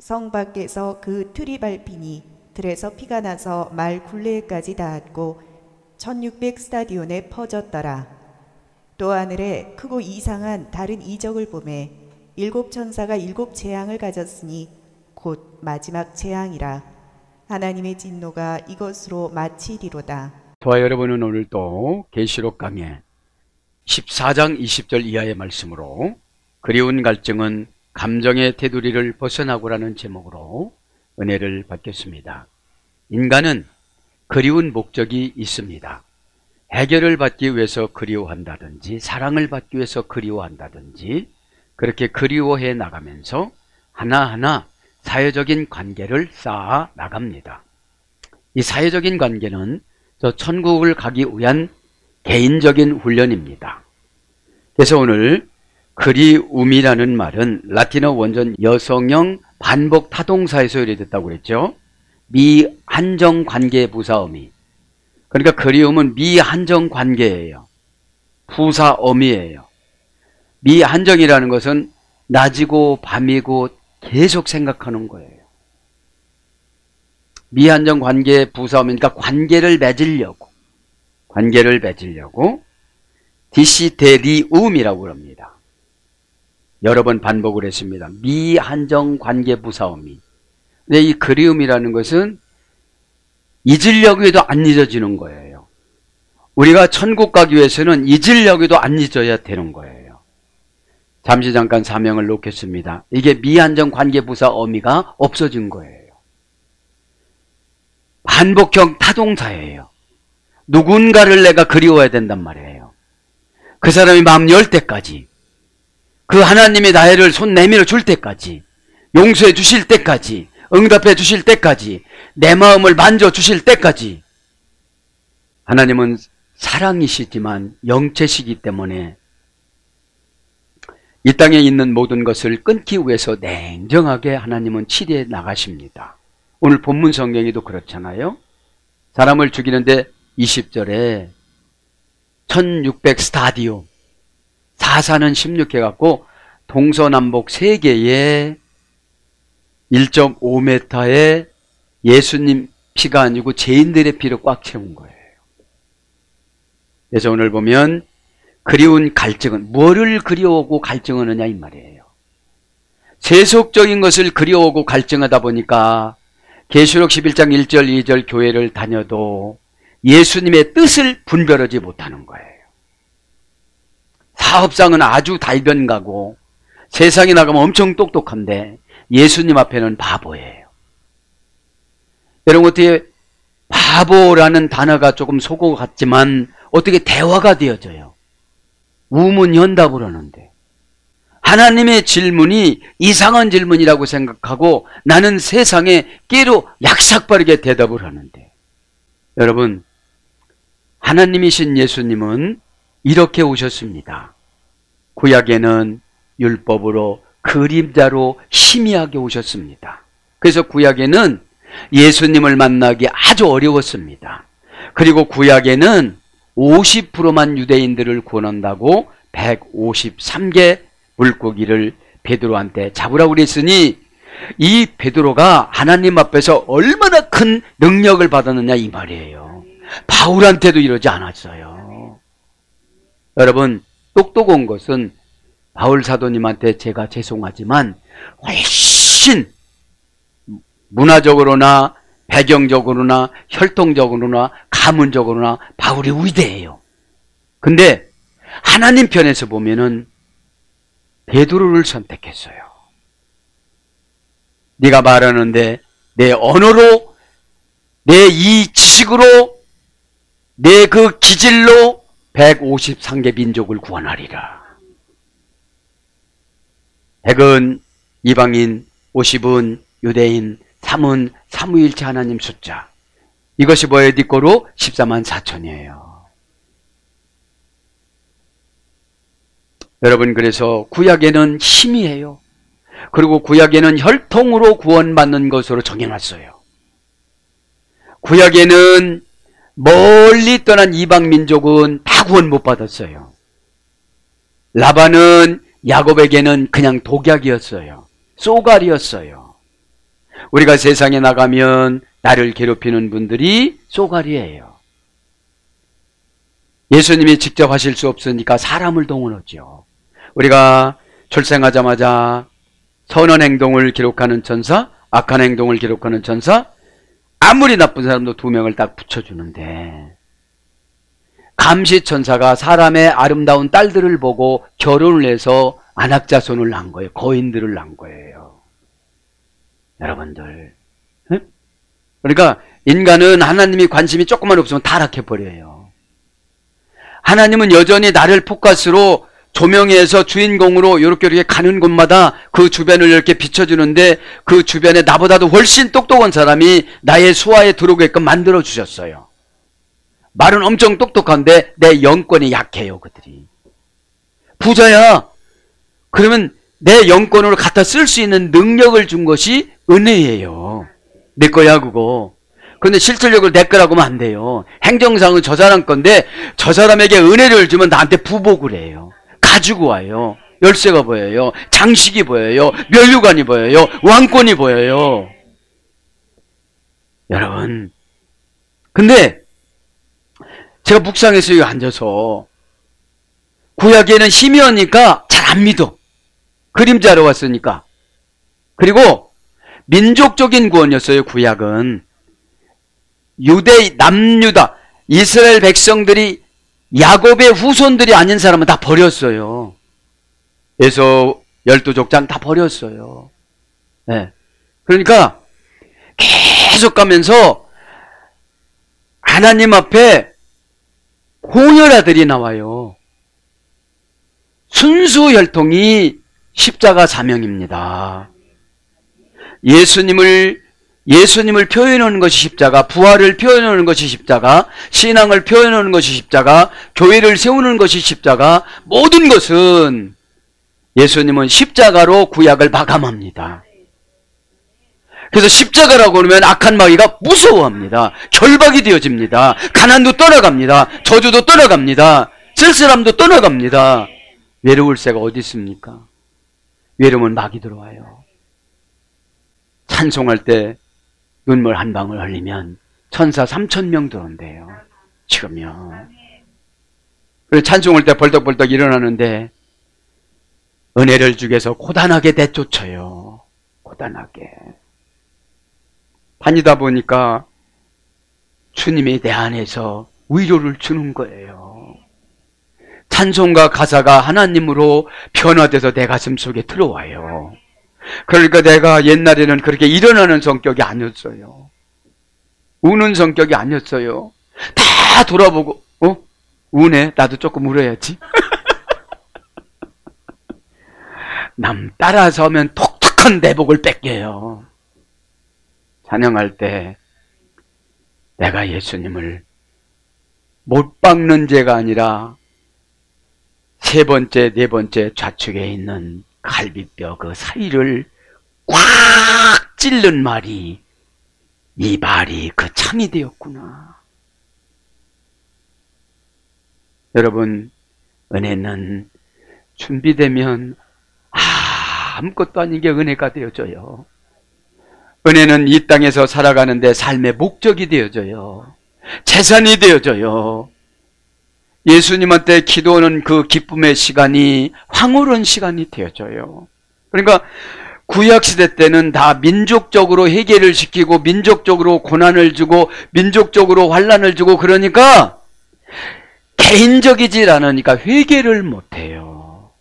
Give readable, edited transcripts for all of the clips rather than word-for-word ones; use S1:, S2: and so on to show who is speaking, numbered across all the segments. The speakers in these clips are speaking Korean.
S1: 성 밖에서 그 틀이 밟히니 들에서 피가 나서 말 굴레까지 닿았고 1600 스타디온에 퍼졌더라. 또 하늘에 크고 이상한 다른 이적을 보매 일곱 천사가 일곱 재앙을 가졌으니 곧 마지막 재앙이라. 하나님의 진노가 이것으로 마치리로다.
S2: 저와 여러분은 오늘 또 계시록 강해 14장 20절 이하의 말씀으로 그리운 갈증은 감정의 테두리를 벗어나고라는 제목으로 은혜를 받겠습니다. 인간은 그리운 목적이 있습니다. 해결을 받기 위해서 그리워한다든지 사랑을 받기 위해서 그리워한다든지 그렇게 그리워해 나가면서 하나하나 사회적인 관계를 쌓아 나갑니다. 이 사회적인 관계는 저 천국을 가기 위한 개인적인 훈련입니다. 그래서 오늘 그리움이라는 말은 라틴어 원전 여성형 반복 타동사에서 유래됐다고 그랬죠. 미한정 관계 부사어미. 그러니까 그리움은 미한정 관계예요. 부사어미예요. 미한정이라는 것은 낮이고 밤이고 계속 생각하는 거예요. 미한정 관계 부사어미니까 관계를 맺으려고 디시데리움이라고 합니다. 여러 번 반복을 했습니다. 미한정 관계 부사어미. 근데 이 그리움이라는 것은 잊으려고 해도 안 잊어지는 거예요. 우리가 천국 가기 위해서는 잊으려고 해도 안 잊어야 되는 거예요. 잠시 잠깐 사명을 놓겠습니다. 이게 미한정 관계 부사어미가 없어진 거예요. 반복형 타동사예요. 누군가를 내가 그리워야 된단 말이에요. 그 사람이 마음 열 때까지, 그 하나님의 나를 손 내밀어 줄 때까지, 용서해 주실 때까지, 응답해 주실 때까지, 내 마음을 만져 주실 때까지. 하나님은 사랑이시지만 영체시기 때문에 이 땅에 있는 모든 것을 끊기 위해서 냉정하게 하나님은 치리해 나가십니다. 오늘 본문 성경에도 그렇잖아요. 사람을 죽이는데 20절에 1600 스타디움, 사사는 16 해갖고 동서남북 3개의 1.5m의 예수님 피가 아니고 죄인들의 피로 꽉 채운 거예요. 그래서 오늘 보면 그리운 갈증은 뭐를 그리워하고 갈증하느냐 이 말이에요. 세속적인 것을 그리워하고 갈증하다 보니까 계시록 11장 1절 2절 교회를 다녀도 예수님의 뜻을 분별하지 못하는 거예요. 사업상은 아주 달변가고 세상에 나가면 엄청 똑똑한데 예수님 앞에는 바보예요. 여러분 어떻게 바보라는 단어가 조금 속어 같지만 어떻게 대화가 되어져요. 우문현답을 하는데 하나님의 질문이 이상한 질문이라고 생각하고 나는 세상에 깨로 약삭빠르게 대답을 하는데, 여러분 하나님이신 예수님은 이렇게 오셨습니다. 구약에는 율법으로 그림자로 희미하게 오셨습니다. 그래서 구약에는 예수님을 만나기 아주 어려웠습니다. 그리고 구약에는 50%만 유대인들을 구원한다고 153개 물고기를 베드로한테 잡으라고 그랬으니 이 베드로가 하나님 앞에서 얼마나 큰 능력을 받았느냐 이 말이에요. 바울한테도 이러지 않았어요. 여러분 똑똑한 것은 바울 사도님한테 제가 죄송하지만 훨씬 문화적으로나 배경적으로나 혈통적으로나 가문적으로나 바울이 위대해요. 근데 하나님 편에서 보면은 베드로를 선택했어요. 네가 말하는데 내 언어로, 내 이 지식으로, 내 그 기질로 153개 민족을 구원하리라. 100은 이방인, 50은 유대인, 3은 삼위일체 하나님 숫자. 이것이 뭐예요? 네 거로 14만 4천이에요. 여러분 그래서 구약에는 희미해요. 그리고 구약에는 혈통으로 구원받는 것으로 정해놨어요. 구약에는 멀리 떠난 이방 민족은 다 구원 못 받았어요. 라반은 야곱에게는 그냥 독약이었어요. 쏘갈이었어요. 우리가 세상에 나가면 나를 괴롭히는 분들이 쏘가리예요. 예수님이 직접 하실 수 없으니까 사람을 동원하죠. 우리가 출생하자마자 선한 행동을 기록하는 천사, 악한 행동을 기록하는 천사, 아무리 나쁜 사람도 2명을 딱 붙여주는데, 감시천사가 사람의 아름다운 딸들을 보고 결혼을 해서 안악자손을 낳은 거예요. 거인들을 낳은 거예요. 여러분들. 그러니까 인간은 하나님이 관심이 조금만 없으면 타락해버려요. 하나님은 여전히 나를 포커스로 조명해서 주인공으로 이렇게 가는 곳마다 그 주변을 이렇게 비춰주는데, 그 주변에 나보다도 훨씬 똑똑한 사람이 나의 수하에 들어오게끔 만들어 주셨어요. 말은 엄청 똑똑한데 내 영권이 약해요. 그들이 부자야. 그러면 내 영권으로 갖다 쓸 수 있는 능력을 준 것이 은혜예요. 내 거야 그거. 그런데 실질력을 내 거라고 하면 안 돼요. 행정상은 저 사람 건데 저 사람에게 은혜를 주면 나한테 부복을 해요. 가지고 와요. 열쇠가 보여요. 장식이 보여요. 면류관이 보여요. 왕권이 보여요. 여러분, 근데 제가 묵상해서 여기 앉아서 구약에는 힘이 오니까 잘 안 믿어. 그림자로 왔으니까. 그리고 민족적인 구원이었어요. 구약은 유대, 남유다, 이스라엘 백성들이 야곱의 후손들이 아닌 사람은 다 버렸어요. 에서 12족장 다 버렸어요. 네. 그러니까 계속 가면서 하나님 앞에 고혈아들이 나와요. 순수 혈통이 십자가 사명입니다. 예수님을 표현하는 것이 십자가, 부활을 표현하는 것이 십자가, 신앙을 표현하는 것이 십자가, 교회를 세우는 것이 십자가, 모든 것은 예수님은 십자가로 구약을 마감합니다. 그래서 십자가라고 하면 악한 마귀가 무서워합니다. 결박이 되어집니다. 가난도 떠나갑니다. 저주도 떠나갑니다. 쓸쓸함도 떠나갑니다. 외로울 새가 어디 있습니까? 외로우면 마귀 들어와요. 찬송할 때 눈물 한 방울 흘리면 천사 3,000명 들어온대요. 지금요. 그래서 찬송할 때 벌떡벌떡 일어나는데 은혜를 주께서 고단하게 내쫓아요. 고단하게. 다니다 보니까 주님이 내 안에서 위로를 주는 거예요. 찬송가 가사가 하나님으로 변화돼서 내 가슴 속에 들어와요. 그러니까 내가 옛날에는 그렇게 일어나는 성격이 아니었어요. 우는 성격이 아니었어요. 다 돌아보고 우네? 나도 조금 울어야지. 남 따라서 하면 독특한 내복을 뺏겨요. 찬양할 때 내가 예수님을 못 박는 죄가 아니라 세 번째, 네 번째 좌측에 있는 갈비뼈 그 사이를 꽉 찔른 말이, 이 말이 그 참이 되었구나. 여러분, 은혜는 준비되면 아무것도 아닌 게 은혜가 되어져요. 은혜는 이 땅에서 살아가는데 삶의 목적이 되어져요. 재산이 되어져요. 예수님한테 기도하는 그 기쁨의 시간이 황홀한 시간이 되어져요. 그러니까 구약시대 때는 다 민족적으로 해결을 시키고 민족적으로 고난을 주고 민족적으로 환난을 주고, 그러니까 개인적이질 않으니까 회개를 못해요.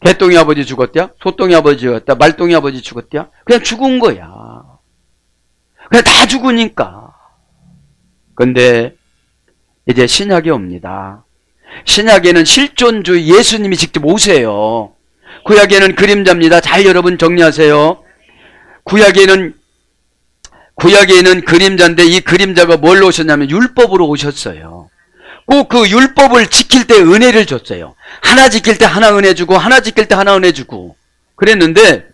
S2: 개똥이 아버지 죽었대야? 소똥이 아버지 죽었다? 말똥이 아버지 죽었대야? 그냥 죽은 거야. 그냥 다 죽으니까. 근데 이제 신약이 옵니다. 신약에는 실존주 예수님이 직접 오세요. 구약에는 그림자입니다. 잘 여러분 정리하세요. 구약에는 그림자인데 이 그림자가 뭘로 오셨냐면 율법으로 오셨어요. 꼭 그 율법을 지킬 때 은혜를 줬어요. 하나 지킬 때 하나 은혜 주고 하나 지킬 때 하나 은혜 주고 그랬는데,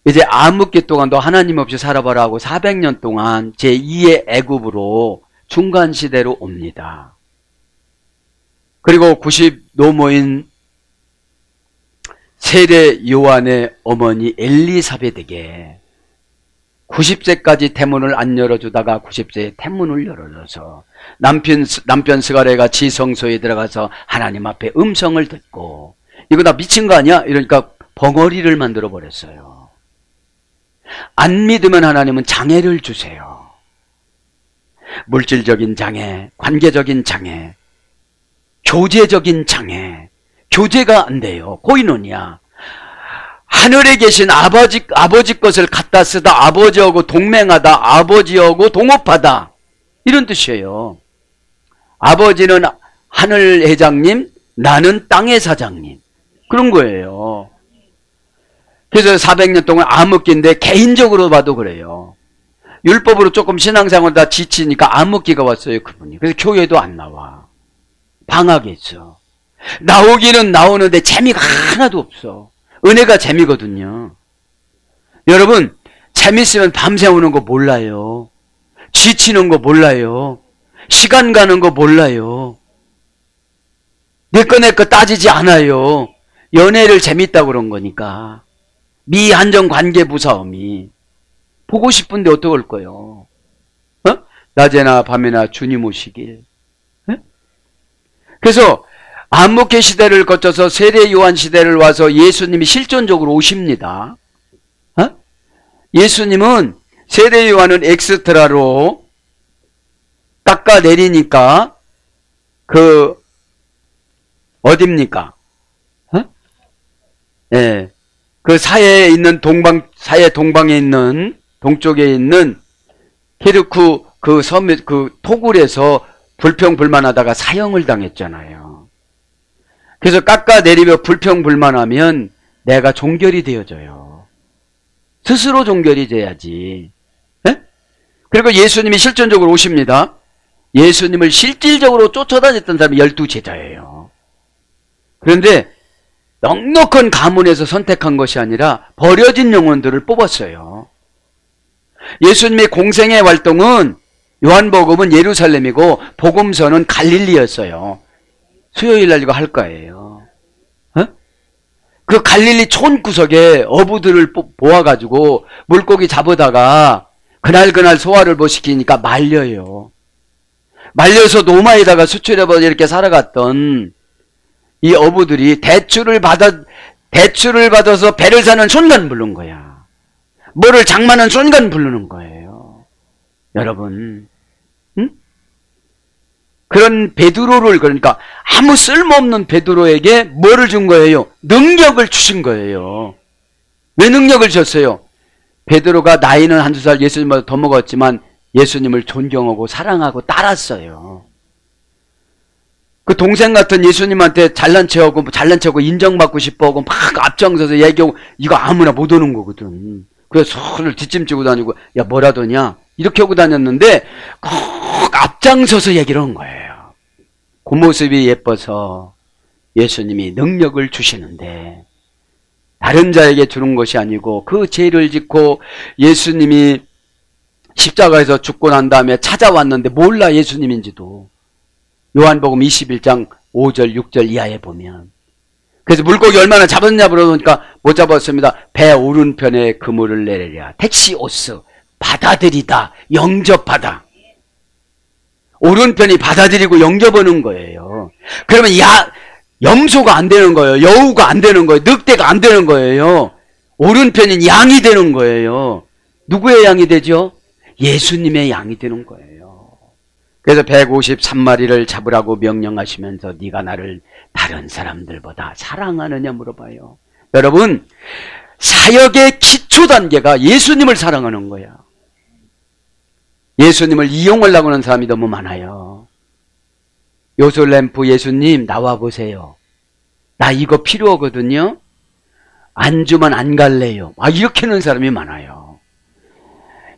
S2: 이제 암흑기 동안 너 하나님 없이 살아봐라 하고 400년 동안 제2의 애굽으로 중간시대로 옵니다. 그리고 90 노모인 세례 요한의 어머니 엘리사벳에게 90세까지 태문을 안 열어주다가 90세에 태문을 열어줘서 남편 스가랴가 지성소에 들어가서 하나님 앞에 음성을 듣고 이거 나 미친 거 아니야? 이러니까 벙어리를 만들어 버렸어요. 안 믿으면 하나님은 장애를 주세요. 물질적인 장애, 관계적인 장애, 교제적인 장애. 교제가 안 돼요. 고인원이야. 하늘에 계신 아버지 것을 갖다 쓰다, 아버지하고 동맹하다, 아버지하고 동업하다, 이런 뜻이에요. 아버지는 하늘 회장님, 나는 땅의 사장님, 그런 거예요. 그래서 400년 동안 암흑기인데 개인적으로 봐도 그래요. 율법으로 조금 신앙생활 다 지치니까 암흑기가 왔어요, 그분이. 그래서 교회도 안 나와. 방학했어. 나오기는 나오는데 재미가 하나도 없어. 은혜가 재미거든요. 여러분, 재밌으면 밤새 오는 거 몰라요. 지치는 거 몰라요. 시간 가는 거 몰라요. 내 거 따지지 않아요. 연애를 재밌다고 그런 거니까. 미한정 관계 무사함이. 보고 싶은데 어떡할 거예요? 낮에나 밤에나 주님 오시길. 그래서 암흑기 시대를 거쳐서 세례 요한 시대를 와서 예수님이 실존적으로 오십니다. 예수님은 세례 요한은 엑스트라로 깎아내리니까 어딥니까? 예. 그 사해에 있는 사해 동방에 있는 동쪽에 있는 케르쿠 그 섬 그 토굴에서 불평불만하다가 사형을 당했잖아요. 그래서 깎아내리며 불평불만하면 내가 종결이 되어져요. 스스로 종결이 돼야지. 에? 그리고 예수님이 실존적으로 오십니다. 예수님을 실질적으로 쫓아다녔던 사람이 12제자예요. 그런데 넉넉한 가문에서 선택한 것이 아니라 버려진 영혼들을 뽑았어요. 예수님의 공생의 활동은 요한복음은 예루살렘이고 복음서는 갈릴리였어요. 수요일날 이거 할 거예요. 그 갈릴리 촌구석에 어부들을 모아가지고 물고기 잡으다가 그날 소화를 못 시키니까 말려요. 말려서 노마에다가 수출해서 이렇게 살아갔던 이 어부들이 대출을 받아서 배를 사는 순간 부른 거야. 뭐를 장만한 순간 부르는 거예요. 여러분, 응? 그런 베드로를, 그러니까 아무 쓸모없는 베드로에게 뭐를 준 거예요? 능력을 주신 거예요. 왜 능력을 줬어요? 베드로가 나이는 한두 살 예수님보다 더 먹었지만 예수님을 존경하고 사랑하고 따랐어요. 그 동생 같은 예수님한테 잘난 척하고 인정받고 싶어하고 막 앞장서서 얘기하고 이거 아무나 못 오는 거거든. 그래서 손을 뒷짐지고 다니고 야 뭐라더냐 이렇게 하고 다녔는데 꼭 앞장서서 얘기를 한 거예요. 그 모습이 예뻐서 예수님이 능력을 주시는데 다른 자에게 주는 것이 아니고 그 죄를 짓고 예수님이 십자가에서 죽고 난 다음에 찾아왔는데 몰라 예수님인지도. 요한복음 21장 5절 6절 이하에 보면. 그래서 물고기 얼마나 잡았냐 물어보니까 못 잡았습니다. 배 오른편에 그물을 내리랴. 택시오스 받아들이다 영접하다. 오른편이 받아들이고 영접하는 거예요. 그러면 염소가 안 되는 거예요. 여우가 안 되는 거예요. 늑대가 안 되는 거예요. 오른편인 양이 되는 거예요. 누구의 양이 되죠? 예수님의 양이 되는 거예요. 그래서 153마리를 잡으라고 명령하시면서 네가 나를 다른 사람들보다 사랑하느냐 물어봐요. 여러분, 사역의 기초 단계가 예수님을 사랑하는 거야. 예수님을 이용하려고 하는 사람이 너무 많아요. 요술램프 예수님 나와 보세요. 나 이거 필요하거든요. 안 주면 안 갈래요. 이렇게 하는 사람이 많아요.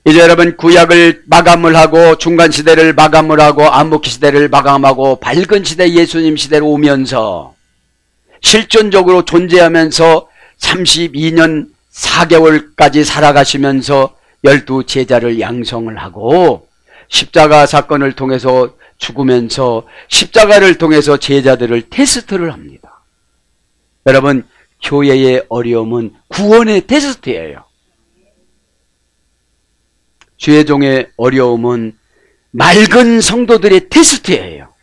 S2: 이제 여러분 구약을 마감을 하고 중간시대를 마감을 하고 암흑기 시대를 마감하고 밝은 시대 예수님 시대로 오면서 실존적으로 존재하면서 32년 4개월까지 살아가시면서 12제자를 양성을 하고 십자가 사건을 통해서 죽으면서 십자가를 통해서 제자들을 테스트를 합니다. 여러분 교회의 어려움은 구원의 테스트예요. 주의 종의 어려움은 맑은 성도들의 테스트예요.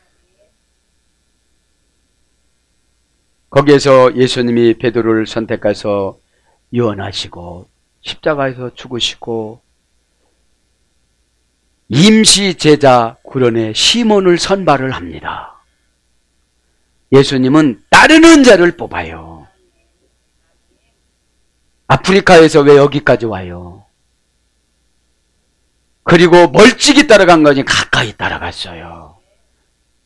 S2: 거기에서 예수님이 베드로를 선택해서 유언하시고 십자가에서 죽으시고 임시 제자 구련의 시몬을 선발을 합니다. 예수님은 따르는 자를 뽑아요. 아프리카에서 왜 여기까지 와요? 그리고 멀찍이 따라간 거지 가까이 따라갔어요.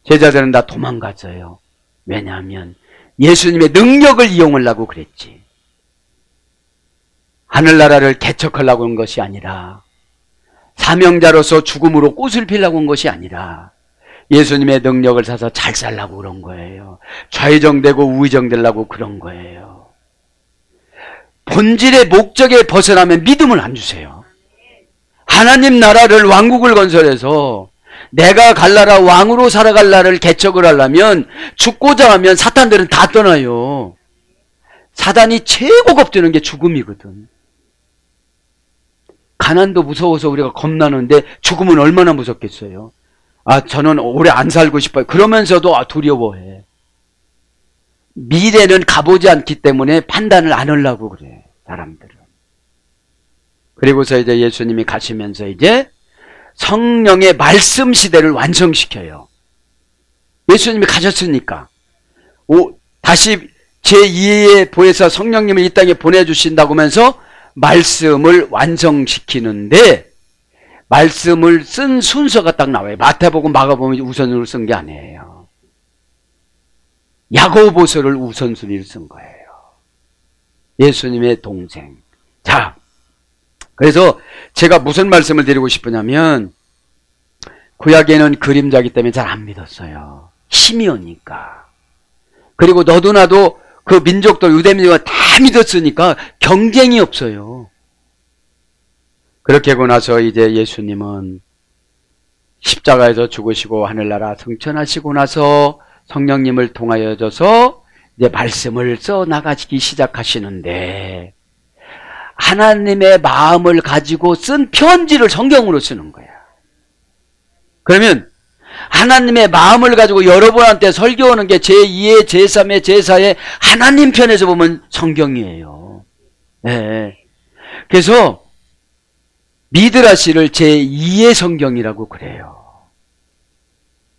S2: 제자들은 다 도망갔어요. 왜냐하면 예수님의 능력을 이용하려고 그랬지. 하늘나라를 개척하려고 한 것이 아니라, 사명자로서 죽음으로 꽃을 피려고 한 것이 아니라 예수님의 능력을 사서 잘 살려고 그런 거예요. 좌의정되고 우의정되려고 그런 거예요. 본질의 목적에 벗어나면 믿음을 안 주세요. 하나님 나라를, 왕국을 건설해서 내가 갈 나라, 왕으로 살아갈 나라를 개척을 하려면 죽고자 하면 사탄들은 다 떠나요. 사단이 최고 겁주는 게 죽음이거든. 가난도 무서워서 우리가 겁나는데 죽음은 얼마나 무섭겠어요. 저는 오래 안 살고 싶어요. 그러면서도 두려워해. 미래는 가보지 않기 때문에 판단을 안 하려고 그래, 사람들은. 그리고서 이제 예수님이 가시면서 이제 성령의 말씀 시대를 완성시켜요. 예수님이 가셨으니까. 다시 제2의 보혜사 성령님을 이 땅에 보내주신다고 하면서 말씀을 완성시키는데, 말씀을 쓴 순서가 딱 나와요. 마태복음, 마가복음 우선순위를 쓴 게 아니에요. 야고보서를 우선순위를 쓴 거예요. 예수님의 동생. 자, 그래서 제가 무슨 말씀을 드리고 싶으냐면, 구약에는 그림자기 때문에 잘 안 믿었어요. 힘이 오니까. 그리고 너도 나도 그 민족들, 유대민족을 다 믿었으니까 경쟁이 없어요. 그렇게 하고 나서 이제 예수님은 십자가에서 죽으시고 하늘나라 승천하시고 나서 성령님을 통하여져서 이제 말씀을 써 나가시기 시작하시는데, 하나님의 마음을 가지고 쓴 편지를 성경으로 쓰는 거야. 그러면 하나님의 마음을 가지고 여러분한테 설교하는 게 제2의, 제3의, 제4의 하나님 편에서 보면 성경이에요. 네. 그래서 미드라시를 제2의 성경이라고 그래요.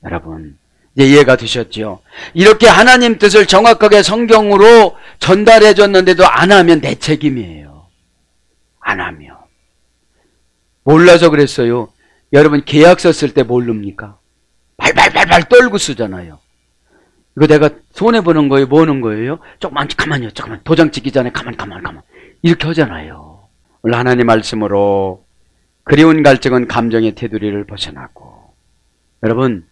S2: 여러분, 이제 이해가 되셨죠? 이렇게 하나님 뜻을 정확하게 성경으로 전달해 줬는데도 안 하면 내 책임이에요. 안 하면. 몰라서 그랬어요. 여러분, 계약서 쓸 때 모릅니까? 발발발발 떨고 쓰잖아요. 이거 내가 손해보는 거예요? 뭐 하는 거예요? 조금만, 가만요, 잠깐만. 도장 찍기 전에 가만. 이렇게 하잖아요. 오늘 하나님 말씀으로 그리운 갈증은 감정의 테두리를 벗어나고, 여러분,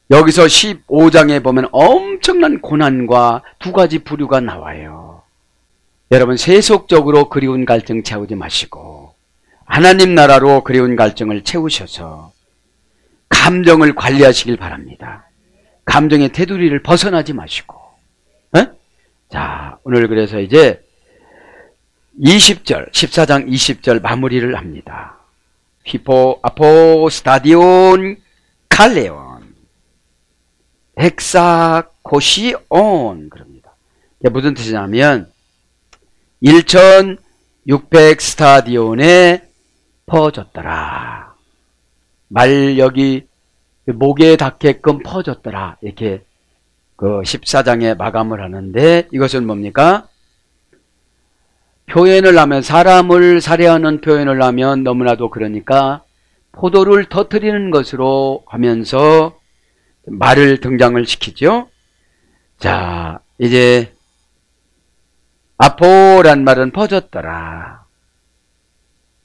S2: 여기서 15장에 보면 엄청난 고난과 두 가지 부류가 나와요. 여러분, 세속적으로 그리운 갈증 채우지 마시고 하나님 나라로 그리운 갈증을 채우셔서 감정을 관리하시길 바랍니다. 감정의 테두리를 벗어나지 마시고. 자, 오늘 그래서 이제 20절, 14장 20절 마무리를 합니다. 히포 아포스타디온 칼레온 헥사코시온 그럽니다. 이게 무슨 뜻이냐면 1600 스타디온에 퍼졌더라. 말력이 목에 닿게끔 퍼졌더라. 이렇게 그 14장에 마감을 하는데, 이것은 뭡니까? 표현을 하면, 사람을 살해하는 표현을 하면 너무나도 그러니까 포도를 터뜨리는 것으로 하면서 말을 등장을 시키죠. 자, 이제 아포란 말은 퍼졌더라.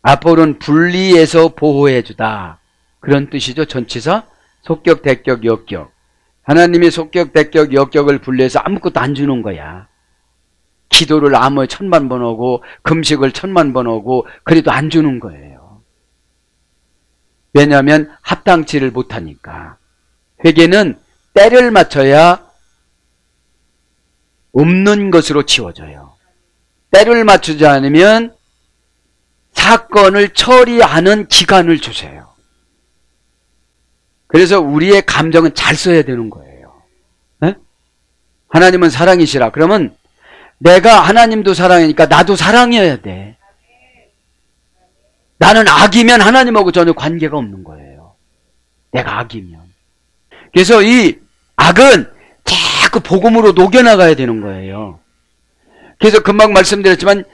S2: 아포는 분리해서 보호해주다. 그런 뜻이죠. 전치사. 속격, 대격, 역격. 하나님이 속격, 대격, 역격을 분리해서 아무것도 안 주는 거야. 기도를 아무 1000만 번 하고 금식을 1000만 번 하고 그래도 안 주는 거예요. 왜냐하면 합당치를 못하니까. 회개는 때를 맞춰야 없는 것으로 치워져요. 때를 맞추지 않으면 사건을 처리하는 기간을 주세요. 그래서 우리의 감정은 잘 써야 되는 거예요. 네? 하나님은 사랑이시라. 그러면 내가 하나님도 사랑이니까 나도 사랑이어야 돼. 나는 악이면 하나님하고 전혀 관계가 없는 거예요. 내가 악이면. 그래서 이 악은 자꾸 복음으로 녹여나가야 되는 거예요. 그래서 금방 말씀드렸지만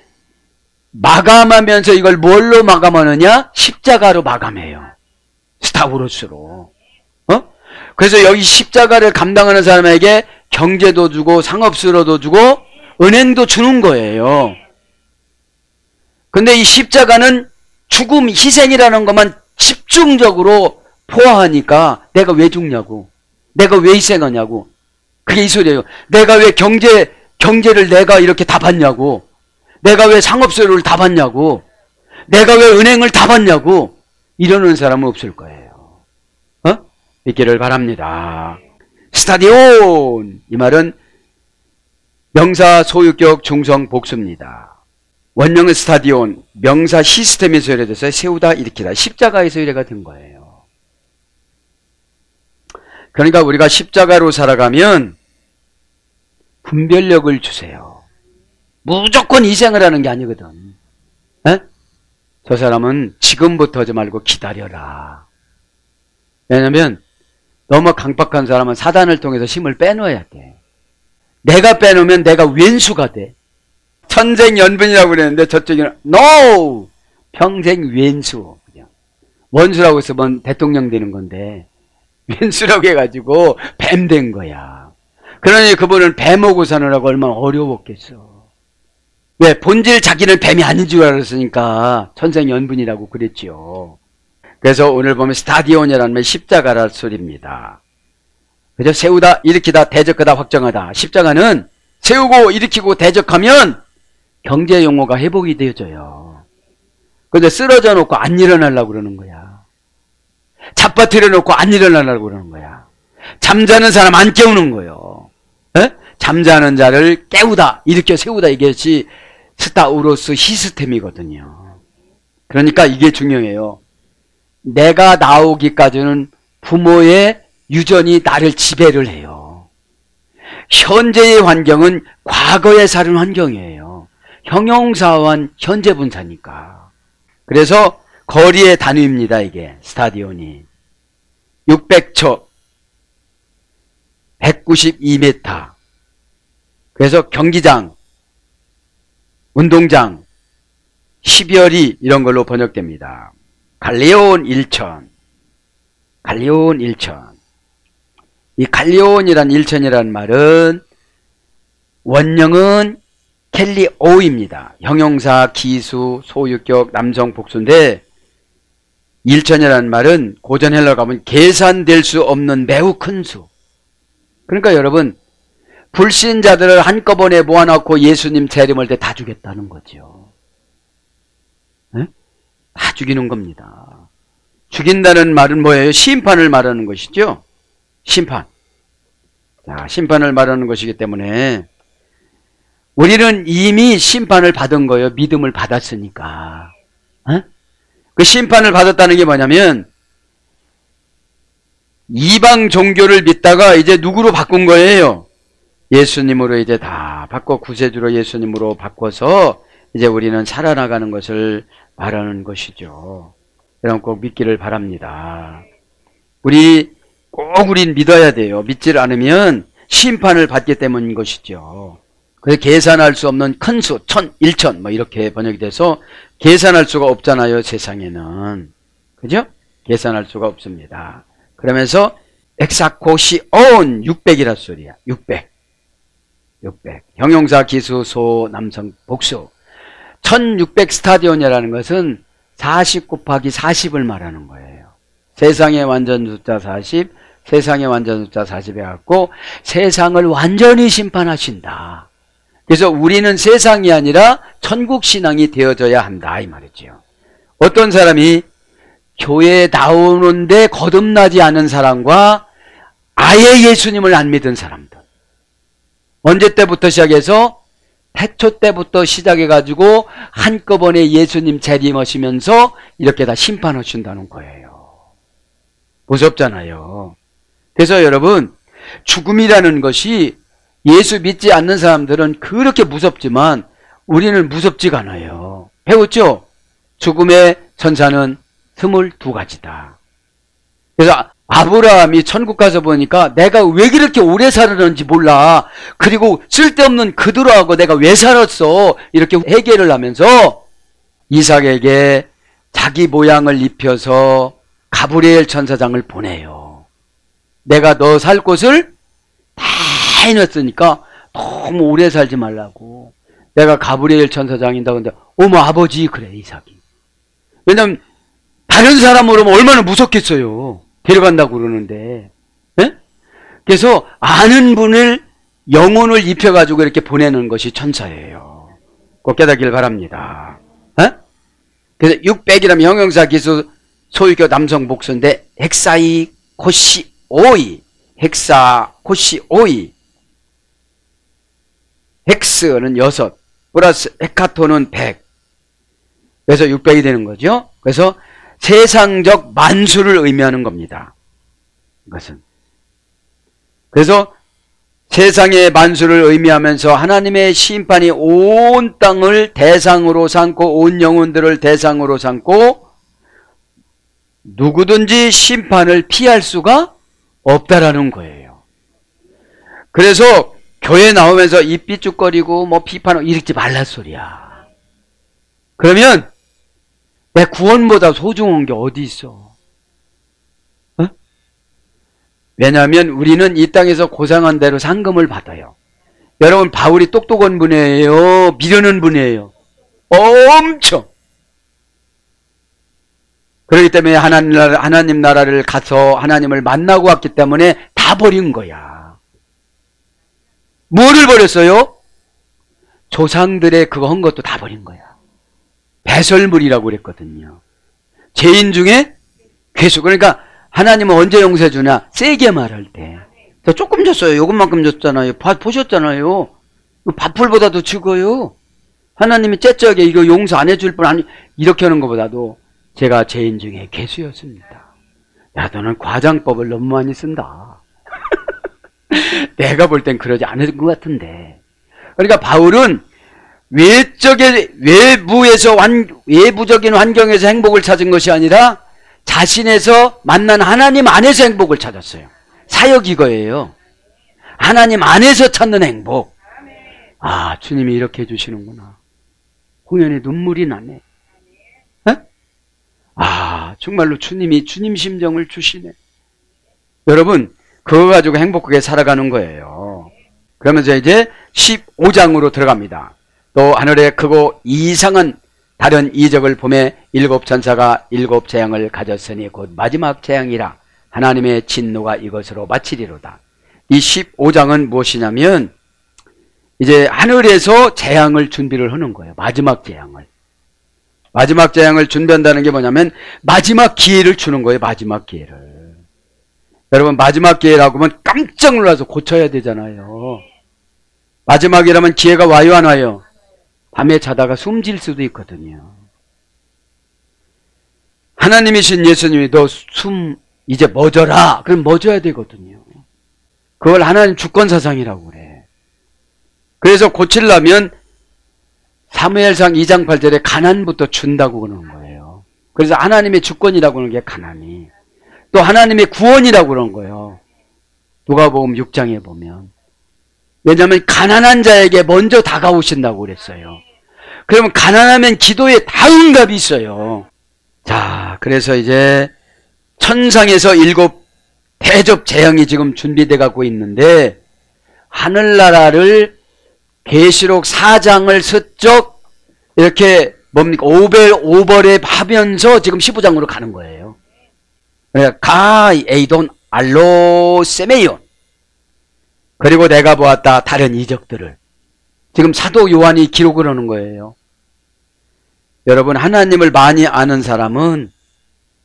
S2: 마감하면서 이걸 뭘로 마감하느냐? 십자가로 마감해요. 스타우로스로. 그래서 여기 십자가를 감당하는 사람에게 경제도 주고 상업수로도 주고 은행도 주는 거예요. 근데 이 십자가는 죽음, 희생이라는 것만 집중적으로 포함하니까 내가 왜 죽냐고, 내가 왜 희생하냐고, 그게 이 소리예요. 내가 왜 경제를 내가 이렇게 다 받냐고, 내가 왜 상업수로를 다 받냐고, 내가 왜 은행을 다 받냐고 이러는 사람은 없을 거예요. 있기를 바랍니다. 스타디온, 이 말은 명사 소유격 중성 복수입니다. 원명은 스타디온, 명사 시스템에서 유래돼서 세우다 일으키다, 십자가에서 유래가 된 거예요. 그러니까 우리가 십자가로 살아가면 분별력을 주세요. 무조건 희생을 하는 게 아니거든. 에? 저 사람은 지금부터 하지 말고 기다려라. 왜냐면 너무 강박한 사람은 사단을 통해서 힘을 빼놓아야 돼. 내가 빼놓으면 내가 왼수가 돼. 천생연분이라고 그랬는데 저쪽에는 NO! 평생 왼수. 그냥. 원수라고 했으면 대통령 되는 건데 왼수라고 해가지고 뱀 된 거야. 그러니 그분은 뱀하고 사느라고 얼마나 어려웠겠어. 왜? 본질 자기는 뱀이 아닌 줄 알았으니까 천생연분이라고 그랬지요. 그래서 오늘 보면 스타디온이라는 말 십자가라 소리입니다. 그죠? 세우다, 일으키다, 대적하다, 확정하다. 십자가는 세우고 일으키고 대적하면 경제 용어가 회복이 되어져요. 근데 쓰러져 놓고 안 일어나려고 그러는 거야. 잡아뜨려 놓고 안 일어나려고 그러는 거야. 잠자는 사람 안 깨우는 거예요. 에? 잠자는 자를 깨우다, 일으켜 세우다, 이것이 스타우로스 시스템이거든요. 그러니까 이게 중요해요. 내가 나오기까지는 부모의 유전이 나를 지배를 해요. 현재의 환경은 과거에 사는 환경이에요. 형용사와 현재 분사니까. 그래서 거리의 단위입니다. 이게 스타디온이 600초 192m. 그래서 경기장, 운동장, 12월이 이런 걸로 번역됩니다. 갈리온 일천. 갈리온 일천. 이 갈리온이란 일천이라는 말은 원형은 켈리오입니다. 형용사, 기수, 소유격, 남성 복수인데 일천이라는 말은 고전 헬라어 가면 계산될 수 없는 매우 큰 수. 그러니까 여러분 불신자들을 한꺼번에 모아놓고 예수님 재림할 때 다 죽였다는 거죠. 네? 다 죽이는 겁니다. 죽인다는 말은 뭐예요? 심판을 말하는 것이죠. 심판. 자, 심판을 말하는 것이기 때문에 우리는 이미 심판을 받은 거예요. 믿음을 받았으니까. 어? 그 심판을 받았다는 게 뭐냐면 이방 종교를 믿다가 이제 누구로 바꾼 거예요? 예수님으로 이제 다 바꿔 구세주로 예수님으로 바꿔서 이제 우리는 살아나가는 것을 말하는 것이죠. 여러분 꼭 믿기를 바랍니다. 우린 믿어야 돼요. 믿질 않으면 심판을 받기 때문인 것이죠. 그래서 계산할 수 없는 큰 수, 1000, 1000 뭐 이렇게 번역이 돼서 계산할 수가 없잖아요. 세상에는. 그죠? 계산할 수가 없습니다. 그러면서 엑사코시온 600이라 소리야. 600. 형용사, 기수, 소, 남성, 복수. 1600 스타디온이라는 것은 40 곱하기 40을 말하는 거예요. 세상의 완전 숫자 40, 세상의 완전 숫자 40 해갖고 세상을 완전히 심판하신다. 그래서 우리는 세상이 아니라 천국 신앙이 되어져야 한다 이 말이죠. 어떤 사람이 교회에 나오는데 거듭나지 않은 사람과 아예 예수님을 안 믿은 사람들, 언제 때부터 시작해서 태초 때부터 시작해가지고 한꺼번에 예수님 재림하시면서 이렇게 다 심판하신다는 거예요. 무섭잖아요. 그래서 여러분, 죽음이라는 것이 예수 믿지 않는 사람들은 그렇게 무섭지만 우리는 무섭지가 않아요. 배웠죠? 죽음의 천사는 22가지다. 그래서 아브라함이 천국 가서 보니까 내가 왜 그렇게 오래 살았는지 몰라. 그리고 쓸데없는 그들하고 내가 왜 살았어. 이렇게 회개를 하면서 이삭에게 자기 모양을 입혀서 가브리엘 천사장을 보내요. 내가 너 살 곳을 다 해놨으니까 너무 오래 살지 말라고. 내가 가브리엘 천사장이다. 근데 어머 아버지 그래 이삭이. 왜냐면 다른 사람으로 오면 얼마나 무섭겠어요. 데려간다고 그러는데. 네? 그래서 아는 분을 영혼을 입혀가지고 이렇게 보내는 것이 천사예요. 꼭 깨닫기를 바랍니다. 네? 그래서 600이라면 형용사 기수 소유교 남성 복수인데 헥사이 코시 오이 헥사 코시 오이 헥스는 6 플러스 헤카토는 100 그래서 600이 되는 거죠. 그래서 세상적 만수를 의미하는 겁니다. 이것은. 그래서 세상의 만수를 의미하면서 하나님의 심판이 온 땅을 대상으로 삼고 온 영혼들을 대상으로 삼고 누구든지 심판을 피할 수가 없다라는 거예요. 그래서 교회 나오면서 입 삐죽거리고 뭐 비판하고 이러지 말란 소리야. 그러면 내 구원보다 소중한 게 어디 있어? 어? 왜냐하면 우리는 이 땅에서 고상한 대로 상금을 받아요. 여러분 바울이 똑똑한 분이에요? 미련한 분이에요? 엄청. 그렇기 때문에 하나님 나라를 가서 하나님을 만나고 왔기 때문에 다 버린 거야. 뭐를 버렸어요? 조상들의 그거 한 것도 다 버린 거야. 배설물이라고 그랬거든요. 죄인 중에 괴수. 그러니까 하나님은 언제 용서해 주냐? 세게 말할 때. 저 조금 줬어요. 요것만큼 줬잖아요. 보셨잖아요. 밥풀보다도 적어요. 하나님이 째쩍에 이거 용서 안 해줄 분 아니 이렇게 하는 것보다도 제가 죄인 중에 괴수였습니다. 야 너는 과장법을 너무 많이 쓴다. 내가 볼 땐 그러지 않을 것 같은데. 그러니까 바울은 외부적인 환경에서 행복을 찾은 것이 아니라 자신에서 만난 하나님 안에서 행복을 찾았어요. 사역 이거예요. 하나님 안에서 찾는 행복. 아, 주님이 이렇게 해주시는구나. 공연에 눈물이 나네. 에? 아, 정말로 주님이 주님 심정을 주시네. 여러분, 그거 가지고 행복하게 살아가는 거예요. 그러면서 이제 15장으로 들어갑니다. 또 하늘에 크고 이상한 다른 이적을 보매 7 천사가 7 재앙을 가졌으니 곧 마지막 재앙이라 하나님의 진노가 이것으로 마치리로다. 이 15장은 무엇이냐면 이제 하늘에서 재앙을 준비를 하는 거예요. 마지막 재앙을. 마지막 재앙을 준비한다는 게 뭐냐면 마지막 기회를 주는 거예요. 마지막 기회를. 여러분 마지막 기회라고 하면 깜짝 놀라서 고쳐야 되잖아요. 마지막이라면 기회가 와요 안 와요? 밤에 자다가 숨질 수도 있거든요. 하나님이신 예수님이 너 숨 이제 멎어라. 그럼 멎어야 되거든요. 그걸 하나님 주권사상이라고 그래. 그래서 고치려면 사무엘상 2장 8절에 가난부터 준다고 그러는 거예요. 그래서 하나님의 주권이라고 하는 게 가난이. 또 하나님의 구원이라고 그런 거예요. 누가복음 6장에 보면. 왜냐하면 가난한 자에게 먼저 다가오신다고 그랬어요. 그러면 가난하면 기도에 다 응답이 있어요. 자, 그래서 이제 천상에서 7 대접 재앙이 지금 준비돼 갖고 있는데 하늘나라를 계시록 4장을 슬쩍 이렇게 뭡니까? 오버랩 하면서 지금 15장으로 가는 거예요. 가 에이돈 알로 세메이온. 그리고 내가 보았다 다른 이적들을. 지금 사도 요한이 기록을 하는 거예요. 여러분 하나님을 많이 아는 사람은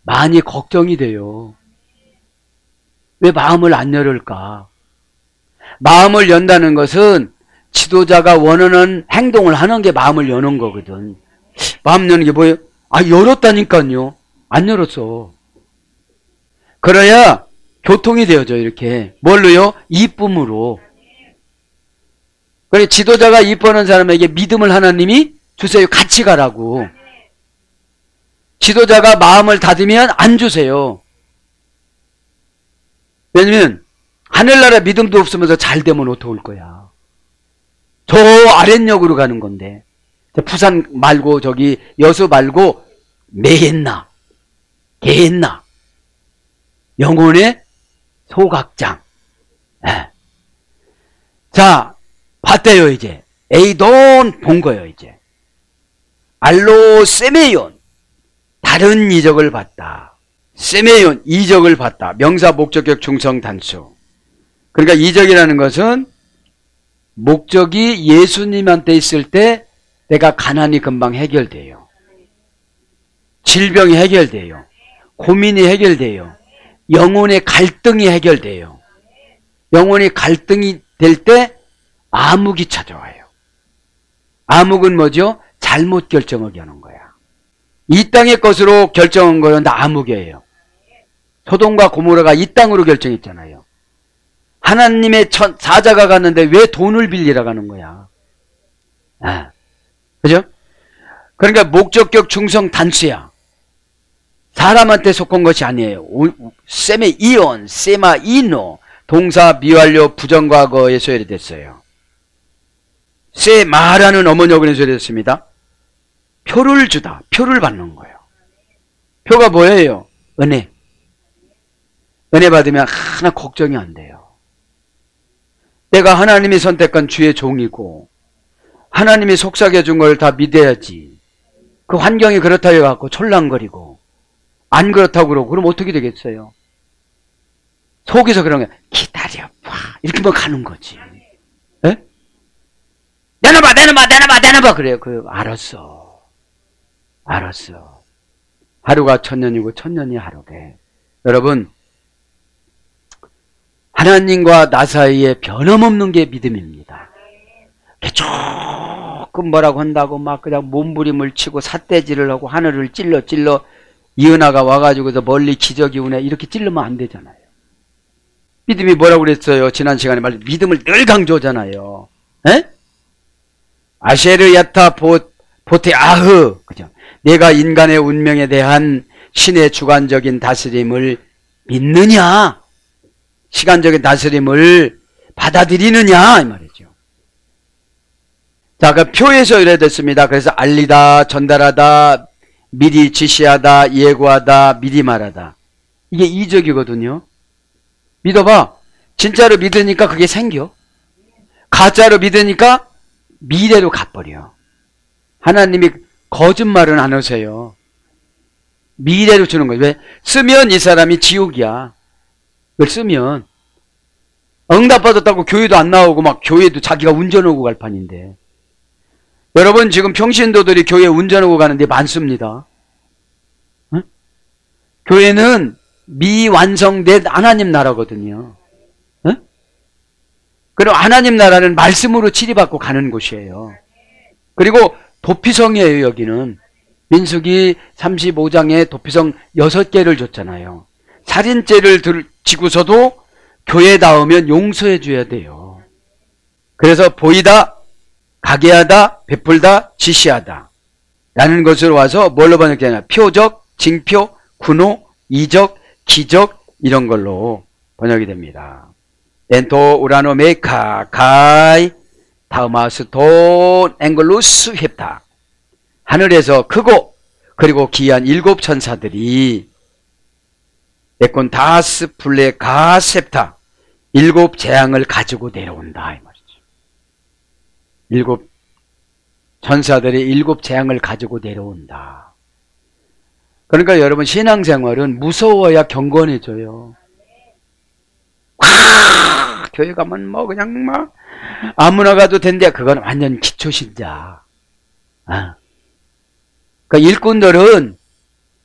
S2: 많이 걱정이 돼요. 왜 마음을 안 열을까? 마음을 연다는 것은 지도자가 원하는 행동을 하는 게 마음을 여는 거거든. 마음 여는 게 뭐예요? 열었다니까요. 안 열었어. 그래야 교통이 되어져, 이렇게. 뭘로요? 이쁨으로. 그래, 지도자가 이뻐하는 사람에게 믿음을 하나님이 주세요. 같이 가라고. 지도자가 마음을 닫으면 안 주세요. 왜냐면 하늘나라 믿음도 없으면서 잘 되면 어떻게 올 거야. 저 아랫역으로 가는 건데. 부산 말고 저기 여수 말고 매했나 개했나 영혼의 소각장. 자, 봤대요. 이제 에이돈 본 거예요. 이제 알로 세메yon 다른 이적을 봤다. 세메yon 이적을 봤다. 명사 목적격 중성 단수. 그러니까 이적이라는 것은 목적이 예수님한테 있을 때 내가 가난이 금방 해결돼요. 질병이 해결돼요. 고민이 해결돼요. 영혼의 갈등이 해결돼요. 영혼의 갈등이 될 때 암흑이 찾아와요. 암흑은 뭐죠? 잘못 결정을 하는 거야. 이 땅의 것으로 결정한 거는 다 암흑이에요. 소돔과 고모라가 이 땅으로 결정했잖아요. 하나님의 사자가 갔는데 왜 돈을 빌리러 가는 거야? 그죠? 그러니까 목적격 중성 단수야. 사람한테 속한 것이 아니에요. 세메 이온, 세마 이노 동사 미완료 부정과거에 소열이 됐어요. 세마라는 어머니어근에 소열이 됐습니다. 표를 주다. 표를 받는 거예요. 표가 뭐예요? 은혜. 은혜 받으면 하나 걱정이 안 돼요. 내가 하나님이 선택한 주의 종이고 하나님이 속삭여 준 걸 다 믿어야지. 그 환경이 그렇다고 해갖고 촐랑거리고 안 그렇다고 그러고 그럼 어떻게 되겠어요? 속에서 그런 게 기다려봐 이렇게 뭐 가는 거지. 에? 내놔봐 그래요. 알았어. 하루가 천년이고 천년이 하루게. 여러분, 하나님과 나 사이에 변함없는 게 믿음입니다. 조금 뭐라고 한다고 막 그냥 몸부림을 치고 삿대질을 하고 하늘을 찔러 이은하가 와가지고서 멀리 기적이 오네 이렇게 찔르면 안 되잖아요. 믿음이 뭐라고 그랬어요? 지난 시간에 믿음을 늘 강조하잖아요. 에? 아쉐르 야타 보테 아흐. 그죠? 내가 인간의 운명에 대한 신의 주관적인 다스림을 믿느냐? 시간적인 다스림을 받아들이느냐? 이 말이죠. 자, 그 표에서 이래 됐습니다. 그래서 알리다, 전달하다, 미리 지시하다, 예고하다, 미리 말하다. 이게 이적이거든요. 믿어봐. 진짜로 믿으니까 그게 생겨. 가짜로 믿으니까 미래로 가버려. 하나님이 거짓말은 안 하세요. 미래로 주는 거예요. 왜? 쓰면 이 사람이 지옥이야. 그걸 쓰면. 응답받았다고 교회도 안 나오고 막 교회도 자기가 운전하고 갈 판인데. 여러분 지금 평신도들이 교회 운전하고 가는데 많습니다. 응? 교회는 미완성된 하나님 나라거든요. 응? 그리고 하나님 나라는 말씀으로 치리받고 가는 곳이에요. 그리고 도피성이에요. 여기는 민수기 35장에 도피성 6개를 줬잖아요. 살인죄를 지고서도 교회에 나오면 용서해 줘야 돼요. 그래서 보이다, 가게하다, 베풀다, 지시하다 라는 것으로 와서 뭘로 번역되냐? 표적, 징표, 군호, 이적, 기적 이런 걸로 번역이 됩니다. 엔토 우라노 메카 가이 타우마스톤 앵글루스 헵타. 하늘에서 크고 그리고 기이한 7 천사들이 에콘 다스 플레 가셉타 7 재앙을 가지고 내려온다 이 말이죠. 7 천사들이 7 재앙을 가지고 내려온다. 그러니까 여러분 신앙생활은 무서워야 경건해져요. 교회 가면 뭐 그냥 막 아무나 가도 된대. 그건 완전 기초신자. 그러니까 일꾼들은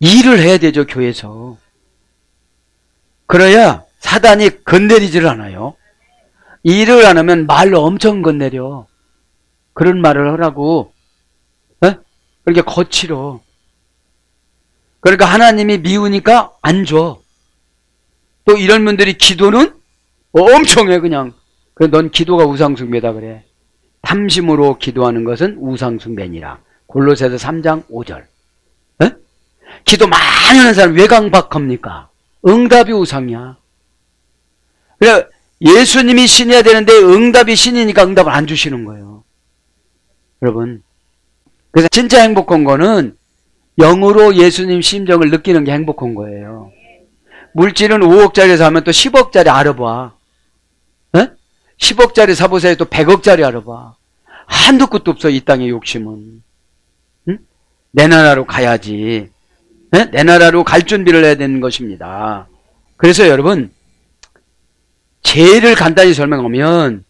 S2: 일을 해야 되죠. 교회에서. 그래야 사단이 건드리지를 않아요. 일을 안 하면 말로 엄청 건드려. 그런 말을 하라고. 그렇게 거칠어. 그러니까 하나님이 미우니까 안 줘. 또 이런 분들이 기도는 엄청 해 그냥. 그래, 넌 기도가 우상숭배다 그래. 탐심으로 기도하는 것은 우상숭배니라. 골로새서 3장 5절. 기도 많이 하는 사람 왜 강박합니까? 응답이 우상이야. 그래, 예수님이 신이어야 되는데 응답이 신이니까 응답을 안 주시는 거예요. 여러분, 그래서 진짜 행복한 거는 영으로 예수님 심정을 느끼는 게 행복한 거예요. 물질은 5억짜리 사면 또 10억짜리 알아봐. 10억짜리 사보세요. 또 100억짜리 알아봐. 한도 끝도 없어 이 땅의 욕심은. 내 나라로 가야지. 내 나라로 갈 준비를 해야 되는 것입니다. 그래서 여러분, 죄를 간단히 설명하면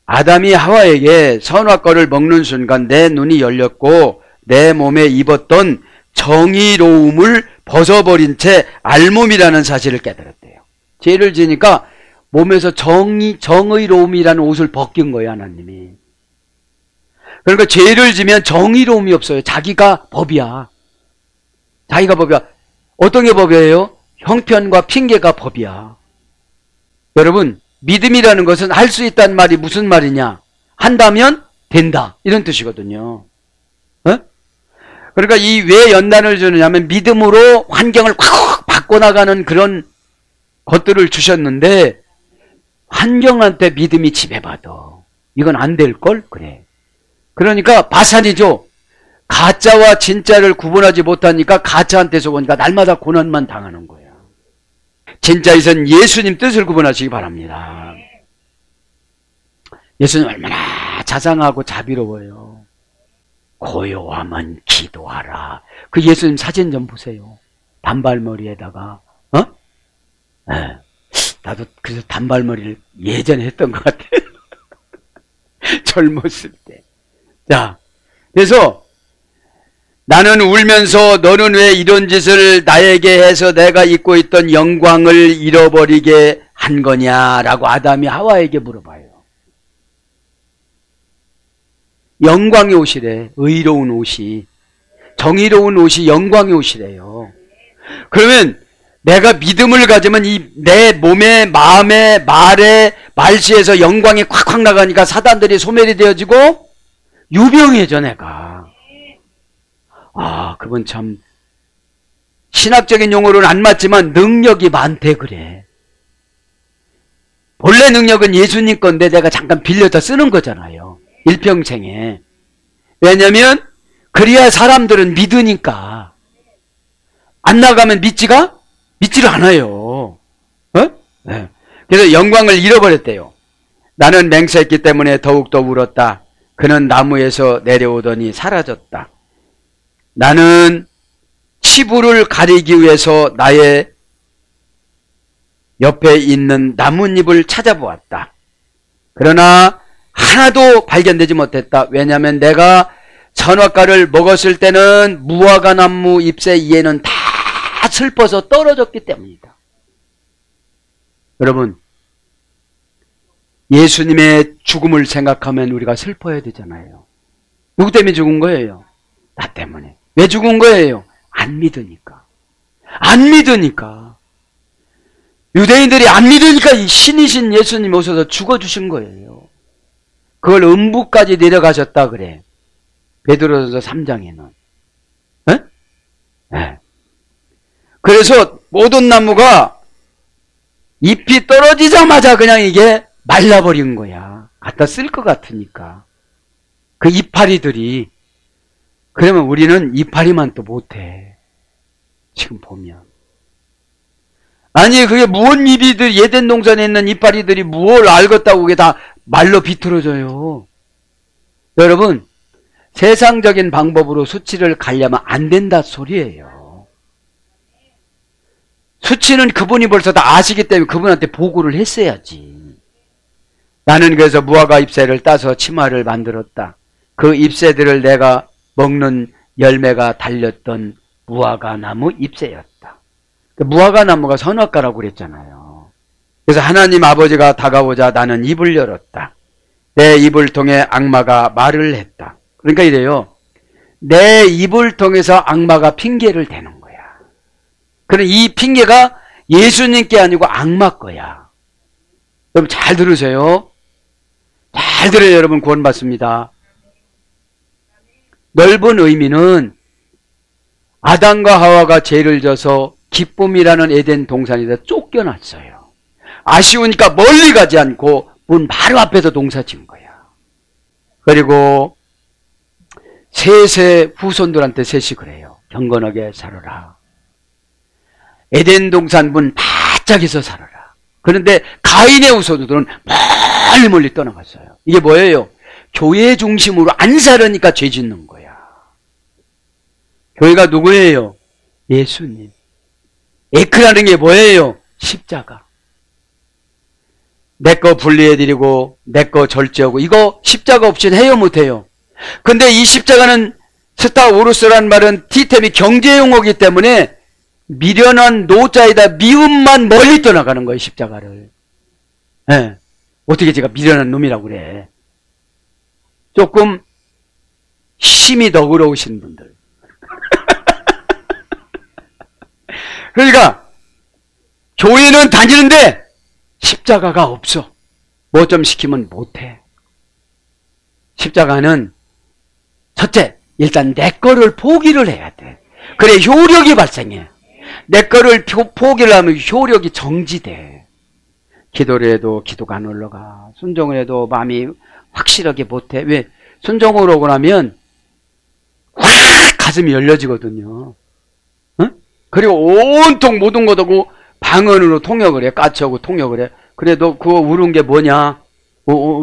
S2: 아담이 하와에게 선악과를 먹는 순간 내 눈이 열렸고 내 몸에 입었던 정의로움을 벗어버린 채 알몸이라는 사실을 깨달았대요. 죄를 지니까 몸에서 정의로움이라는 옷을 벗긴 거예요, 하나님이. 그러니까 죄를 지면 정의로움이 없어요. 자기가 법이야. 자기가 법이야. 어떤 게 법이에요? 형편과 핑계가 법이야. 여러분, 믿음이라는 것은 할 수 있다는 말이 무슨 말이냐? 한다면 된다. 이런 뜻이거든요. 그러니까 이 왜 연단을 주느냐면 믿음으로 환경을 확 바꿔나가는 그런 것들을 주셨는데 환경한테 믿음이 지배받아. 이건 안 될걸? 그래. 그러니까 바산이죠. 가짜와 진짜를 구분하지 못하니까 가짜한테서 오니까 날마다 고난만 당하는 거야. 진짜에선 예수님 뜻을 구분하시기 바랍니다. 예수님 얼마나 자상하고 자비로워요. 고요하면 기도하라. 그 예수님 사진 좀 보세요. 단발머리에다가 네. 나도 그래서 단발머리를 예전에 했던 것 같아요. 젊었을 때. 자, 그래서 나는 울면서 너는 왜 이런 짓을 나에게 해서 내가 잊고 있던 영광을 잃어버리게 한 거냐라고 아담이 하와에게 물어봐요. 영광의 옷이래. 의로운 옷이. 정의로운 옷이 영광의 옷이래요. 그러면 내가 믿음을 가지면 이 내 몸에, 마음에, 말에, 말씨에서 영광이 콱콱 나가니까 사단들이 소멸이 되어지고 유명해져 내가. 아, 그분 참 신학적인 용어로는 안 맞지만 능력이 많대 그래. 본래 능력은 예수님 건데 내가 잠깐 빌려다 쓰는 거잖아요. 일평생에. 왜냐면 그래야 사람들은 믿으니까. 안 나가면 믿지를 않아요. 네. 그래서 영광을 잃어버렸대요. 나는 맹세했기 때문에 더욱더 울었다. 그는 나무에서 내려오더니 사라졌다. 나는 치부를 가리기 위해서 나의 옆에 있는 나뭇잎을 찾아보았다. 그러나 하나도 발견되지 못했다. 왜냐하면 내가 선악과를 먹었을 때는 무화과 나무 잎새 위에는 다 슬퍼서 떨어졌기 때문이다. 여러분, 예수님의 죽음을 생각하면 우리가 슬퍼야 되잖아요. 누구 때문에 죽은 거예요? 나 때문에. 왜 죽은 거예요? 안 믿으니까. 안 믿으니까. 유대인들이 안 믿으니까 이 신이신 예수님 오셔서 죽어주신 거예요. 그걸 음부까지 내려가셨다 그래. 베드로전서 3장에는. 네. 그래서 모든 나무가 잎이 떨어지자마자 그냥 이게 말라버린 거야. 갖다 쓸 것 같으니까. 그 이파리들이. 그러면 우리는 이파리만 또 못해. 지금 보면. 아니 그게 무언 잎이들 예덴 동산에 있는 이파리들이 무엇을 알겠다고 그게 다 말로 비틀어져요. 여러분, 세상적인 방법으로 수치를 가려면 안 된다 소리예요. 수치는 그분이 벌써 다 아시기 때문에 그분한테 보고를 했어야지. 나는 그래서 무화과 잎새를 따서 치마를 만들었다. 그 잎새들을 내가 먹는 열매가 달렸던 무화과 나무 잎새였다. 그 무화과 나무가 선악과라고 그랬잖아요. 그래서 하나님 아버지가 다가오자 나는 입을 열었다. 내 입을 통해 악마가 말을 했다. 그러니까 이래요. 내 입을 통해서 악마가 핑계를 대는 거야. 그럼 이 핑계가 예수님께 아니고 악마 거야. 여러분 잘 들으세요. 잘 들어요. 여러분 구원받습니다. 넓은 의미는 아담과 하와가 죄를 져서 기쁨이라는 에덴 동산에다 쫓겨났어요. 아쉬우니까 멀리 가지 않고 문 바로 앞에서 농사 지은 거야. 그리고 셋의 후손들한테 셋이 그래요. 경건하게 살아라. 에덴 동산 문 바짝에서 살아라. 그런데 가인의 후손들은 멀리 멀리 떠나갔어요. 이게 뭐예요? 교회 중심으로 안 살으니까 죄 짓는 거야. 교회가 누구예요? 예수님. 에크라는 게 뭐예요? 십자가. 내 거 분리해드리고 내 거 절제하고 이거 십자가 없이는 해요 못해요? 근데 이 십자가는 스타우루스라는 말은 티템이 경제용어이기 때문에 미련한 노자에다 미움만 멀리 떠나가는 거예요. 십자가를. 네. 어떻게 제가 미련한 놈이라고 그래. 조금 힘이 너그러우신 분들. 그러니까 교회는 다니는데 십자가가 없어. 뭐 좀 시키면 못해. 십자가는 첫째, 일단 내 거를 포기를 해야 돼. 그래 효력이 발생해. 내 거를 포기를 하면 효력이 정지돼. 기도를 해도 기도가 안 올라가. 순종을 해도 마음이 확실하게 못해. 왜? 순종을 하고 나면 확 가슴이 열려지거든요. 응? 그리고 온통 모든 것하고 방언으로 통역을 해. 까치하고 통역을 해. 그래 너 그거 울은 게 뭐냐?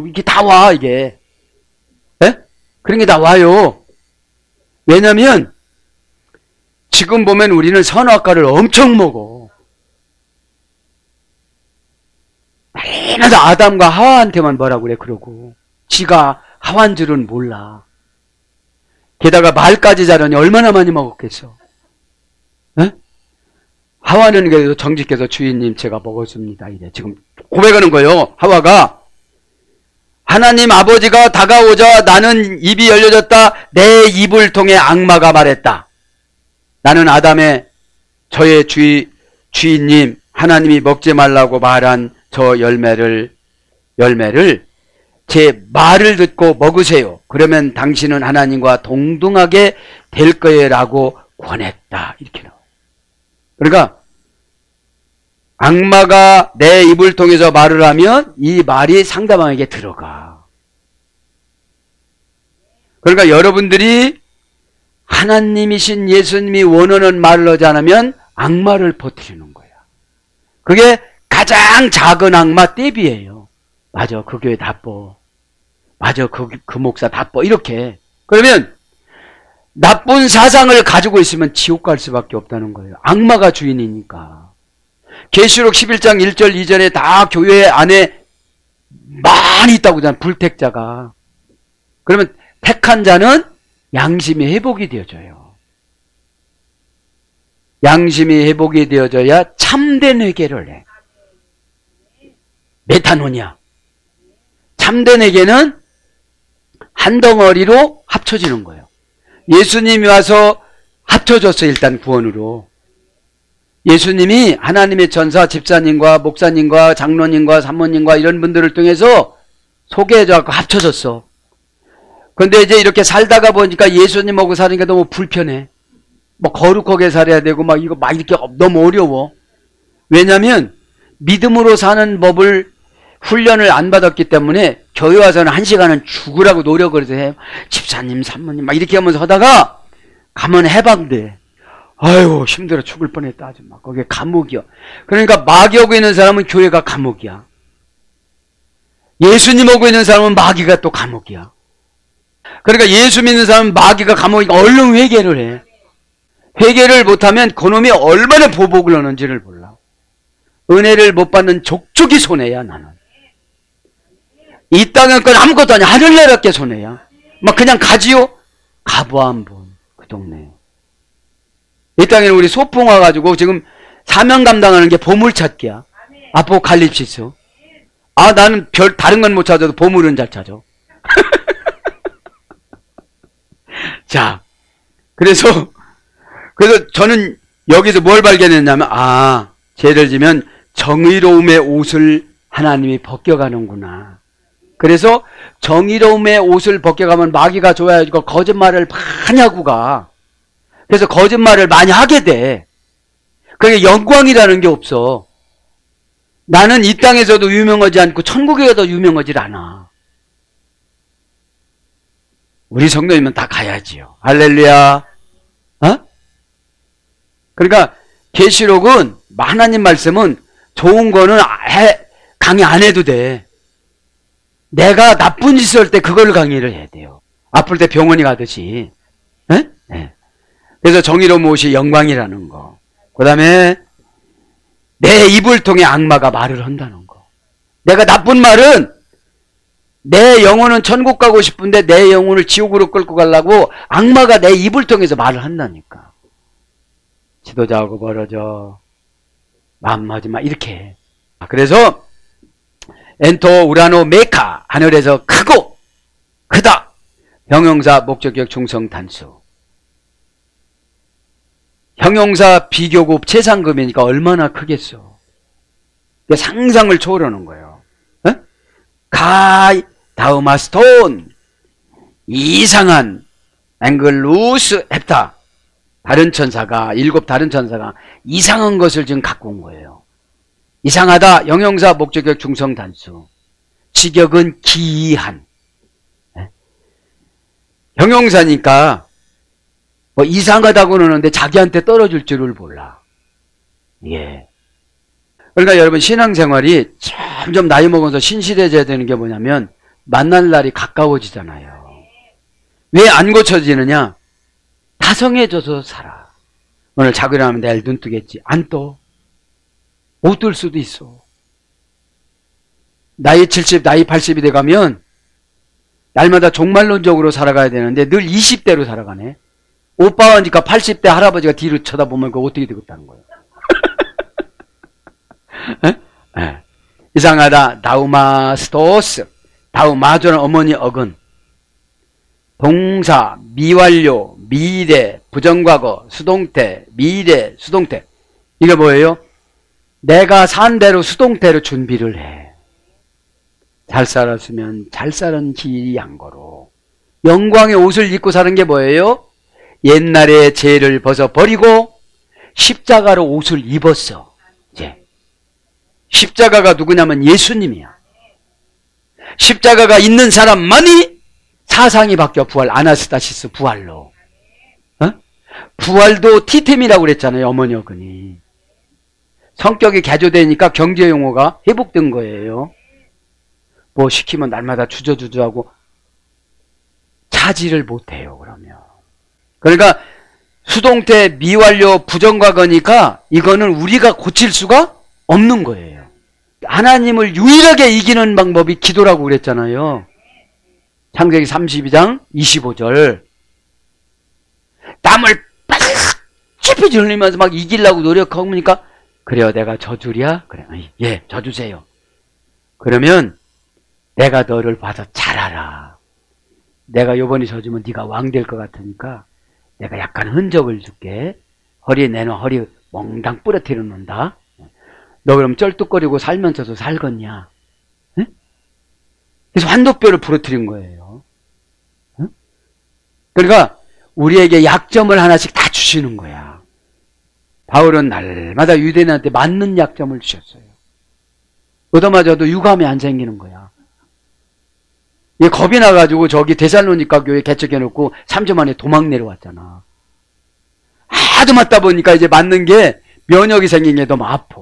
S2: 이게 다 와 이게. 에? 그런 게 다 와요. 왜냐면 지금 보면 우리는 선악과를 엄청 먹어. 맨날 아담과 하와한테만 뭐라고 그래 그러고 지가 하와인 줄은 몰라. 게다가 말까지 자라니 얼마나 많이 먹었겠어. 에? 하와는 그래도 정직해서 주인님 제가 먹었습니다. 이래 지금 고백하는 거예요. 하와가 하나님 아버지가 다가오자 나는 입이 열려졌다. 내 입을 통해 악마가 말했다. 나는 아담의 저의 주인님 하나님이 먹지 말라고 말한 저 열매를 제 말을 듣고 먹으세요. 그러면 당신은 하나님과 동등하게 될 거예요 라고 권했다. 이렇게 나와요. 그러니까 악마가 내 입을 통해서 말을 하면 이 말이 상대방에게 들어가. 그러니까 여러분들이 하나님이신 예수님이 원하는 말을 하지 않으면 악마를 퍼뜨리는 거야. 그게 가장 작은 악마 떼비예요. 맞아 그 교회 나빠. 맞아 그 목사 나빠. 이렇게. 그러면 나쁜 사상을 가지고 있으면 지옥 갈 수밖에 없다는 거예요. 악마가 주인이니까. 계시록 11장 1절 2절에 다 교회 안에 많이 있다고 하잖아요. 불택자가. 그러면 택한 자는 양심이 회복이 되어져요. 양심이 회복이 되어져야 참된 회개를 해. 메타노냐. 참된 회개는 한 덩어리로 합쳐지는 거예요. 예수님이 와서 합쳐졌어요. 일단 구원으로. 예수님이 하나님의 전사 집사님과 목사님과 장로님과 사모님과 이런 분들을 통해서 소개해줘서 합쳐졌어. 근데 이제 이렇게 살다가 보니까 예수님하고 사니까 너무 불편해. 뭐 거룩하게 살아야 되고 막 이거 막 이렇게 너무 어려워. 왜냐면 믿음으로 사는 법을 훈련을 안 받았기 때문에 교회 와서는 1시간은 죽으라고 노력을 해서 해. 집사님, 사모님 막 이렇게 하면서 하다가 가면 해방돼. 아유 힘들어 죽을 뻔했다 아줌마. 거기에 감옥이야. 그러니까 마귀하고 있는 사람은 교회가 감옥이야. 예수님하고 있는 사람은 마귀가 또 감옥이야. 그러니까 예수 믿는 사람은 마귀가 감옥이니까 얼른 회개를 해. 회개를 못하면 그놈이 얼마나 보복을 하는지를 몰라. 은혜를 못 받는 족족이 손해야. 나는 이 땅의 건 아무것도 아니야. 하늘나라께 손해야. 막 그냥 가지요. 가봐 한번 그 동네. 이 땅에는 우리 소풍 와가지고 지금 사명 감당하는 게 보물찾기야. 아포칼립시스. 아, 나는 다른 건 못 찾아도 보물은 잘 찾아. 자, 그래서 저는 여기서 뭘 발견했냐면, 죄를 지면 정의로움의 옷을 하나님이 벗겨가는구나. 그래서 정의로움의 옷을 벗겨가면 마귀가 좋아해가지고 거짓말을 많이 하고 가. 그래서 거짓말을 많이 하게 돼. 그게 영광이라는 게 없어. 나는 이 땅에서도 유명하지 않고 천국에 가도 유명하지 않아. 우리 성도님은 다 가야지요. 할렐루야. 그러니까 계시록은 하나님 말씀은 좋은 거는 강의 안 해도 돼. 내가 나쁜 짓을 할 때 그걸 강의를 해야 돼요. 아플 때 병원에 가듯이. 네. 그래서 정의로운 옷이 영광이라는 거. 그 다음에 내 입을 통해 악마가 말을 한다는 거. 내가 나쁜 말은 내 영혼은 천국 가고 싶은데 내 영혼을 지옥으로 끌고 가려고 악마가 내 입을 통해서 말을 한다니까. 지도자하고 멀어져. 마음하지 마. 이렇게 해. 그래서 엔토 우라노 메카, 하늘에서 크고 크다. 형용사 목적격 중성 단수. 형용사 비교급 최상급이니까 얼마나 크겠어. 상상을 초월하는 거예요. 가이 다우마스톤, 이상한 앵글루스 헵타, 일곱 다른 천사가 이상한 것을 지금 갖고 온 거예요. 이상하다, 형용사 목적격 중성 단수. 직역은 기이한. 형용사니까 뭐 이상하다고 그러는데 자기한테 떨어질 줄을 몰라. 예. 그러니까 여러분, 신앙생활이 점점 나이 먹어서 신실해져야 되는 게 뭐냐면 만날 날이 가까워지잖아요. 왜 안 고쳐지느냐? 다성해져서 살아. 오늘 자고 일어나면 내일 눈 뜨겠지. 안 떠. 못 뜰 수도 있어. 나이 70, 나이 80이 돼가면 날마다 종말론적으로 살아가야 되는데 늘 20대로 살아가네. 오빠가 니까 80대 할아버지가 뒤로 쳐다보면 그거 어떻게 되겠다는 거예요. 이상하다. 다우마스토스. 다우마조는 어머니 어근. 동사, 미완료, 미래, 부정과거, 수동태, 미래, 수동태. 이게 뭐예요? 내가 산 대로 수동태로 준비를 해. 잘 살았으면 잘 사는 길이 양거로. 영광의 옷을 입고 사는 게 뭐예요? 옛날에 죄를 벗어버리고 십자가로 옷을 입었어. 이제 십자가가 누구냐면 예수님이야. 십자가가 있는 사람만이 사상이 바뀌어. 부활, 아나스타시스 부활로. 부활도 티템이라고 그랬잖아요. 어머니 어근이. 성격이 개조되니까 경제 용어가 회복된 거예요. 뭐 시키면 날마다 주저주저하고 차지를 못해요. 그러면. 그러니까 수동태, 미완료, 부정과거니까 이거는 우리가 고칠 수가 없는 거예요. 하나님을 유일하게 이기는 방법이 기도라고 그랬잖아요. 창세기 32장 25절. 땀을 빡 흘리면서 막 이기려고 노력하고 보니까 그래요, 내가 져주랴? 그래, 예, 져주세요. 그러면 내가 너를 봐서 잘하라. 내가 요번에 져주면 네가 왕 될 것 같으니까 내가 약간 흔적을 줄게. 허리에 내놓아. 허리 몽당 부러뜨려 놓는다. 너 그럼 쩔뚝거리고 살면서도 살겠냐? 응? 그래서 환도뼈를 부러뜨린 거예요. 응? 그러니까 우리에게 약점을 하나씩 다 주시는 거야. 바울은 날마다 유대인한테 맞는 약점을 주셨어요. 얻어맞아도 유감이 안 생기는 거야. 얘 겁이 나가지고 저기 데살로니가 교회 개척해놓고 3주 만에 도망 내려왔잖아. 하도 맞다 보니까 이제 맞는 게 면역이 생긴 게 너무 아파.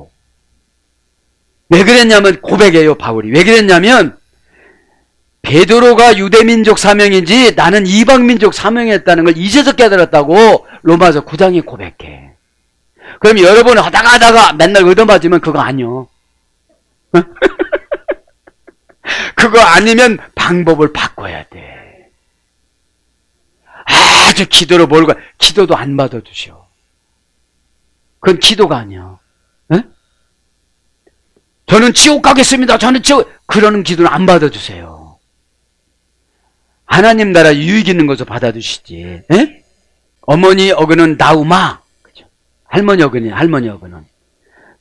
S2: 왜 그랬냐면 고백해요, 바울이. 왜 그랬냐면 베드로가 유대민족 사명이지 나는 이방민족 사명이었다는 걸 이제서 깨달았다고 로마서 9장에 고백해. 그럼 여러분 하다가 맨날 얻어맞으면 그거 아니요. 그거 아니면 방법을 바꿔야 돼. 아주 기도로 몰고, 기도도 안 받아주셔. 그건 기도가 아니야. 에? 저는 지옥 가겠습니다. 저는 지옥. 그러는 기도는 안 받아주세요. 하나님 나라 유익 있는 것을 받아주시지. 에? 어머니 어근은 나우마. 그죠? 할머니 어근이 할머니 어근은.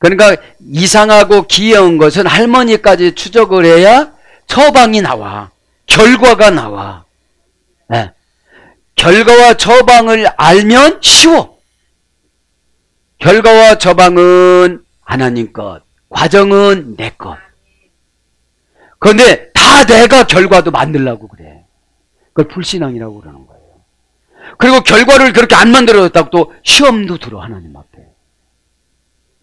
S2: 그러니까 이상하고 귀여운 것은 할머니까지 추적을 해야 처방이 나와. 결과가 나와. 예. 결과와 처방을 알면 쉬워. 결과와 처방은 하나님 것, 과정은 내 것. 그런데 다 내가 결과도 만들려고 그래. 그걸 불신앙이라고 그러는 거예요. 그리고 결과를 그렇게 안 만들어졌다고 또 시험도 들어, 하나님 앞에.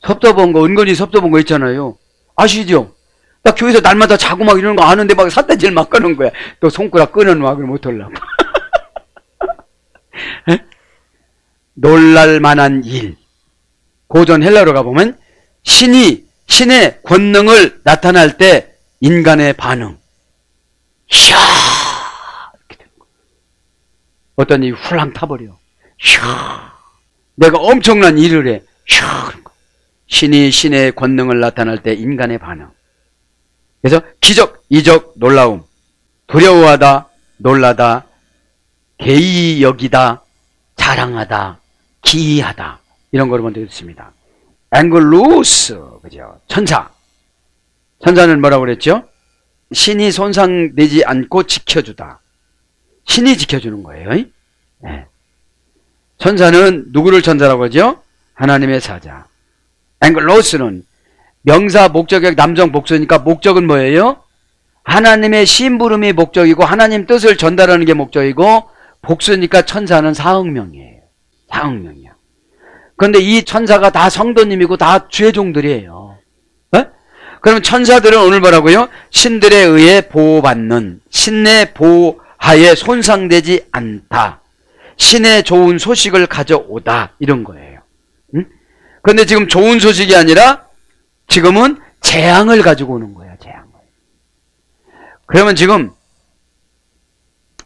S2: 섭섭한 거, 은근히 섭섭한 거 있잖아요. 아시죠? 나 교회에서 날마다 자고 막 이러는 거 아는데 막 삿대질 막 끄는 거야. 또 손가락 끊어놓으면 막을 못하려고. 놀랄 만한 일. 고전 헬라로 가보면 신의 권능을 나타날 때 인간의 반응. 샤! 이렇게 되는 거야. 어떤 일이 훌랑 타버려. 샤! 내가 엄청난 일을 해. 샤! 신의 권능을 나타날 때 인간의 반응. 그래서 기적, 이적, 놀라움, 두려워하다, 놀라다, 개의 여기다, 자랑하다, 기이하다, 이런 거로 먼저 있습니다. 앵글루스, 그죠? 천사. 천사는 뭐라고 그랬죠? 신이 손상되지 않고 지켜주다. 신이 지켜주는 거예요. 네. 천사는 누구를 천사라고 하죠? 하나님의 사자. 앵글로스는 명사 목적격 남성 복수니까 목적은 뭐예요? 하나님의 심부름이 목적이고 하나님 뜻을 전달하는 게 목적이고, 복수니까 천사는 사응명이에요. 사응명이야. 그런데 이 천사가 다 성도님이고 다 죄종들이에요. 네? 그럼 천사들은 오늘 뭐라고요? 신들에 의해 보호받는, 신의 보호하에 손상되지 않다, 신의 좋은 소식을 가져오다, 이런 거예요. 응? 그런데 지금 좋은 소식이 아니라 지금은 재앙을 가지고 오는 거야, 재앙을. 그러면 지금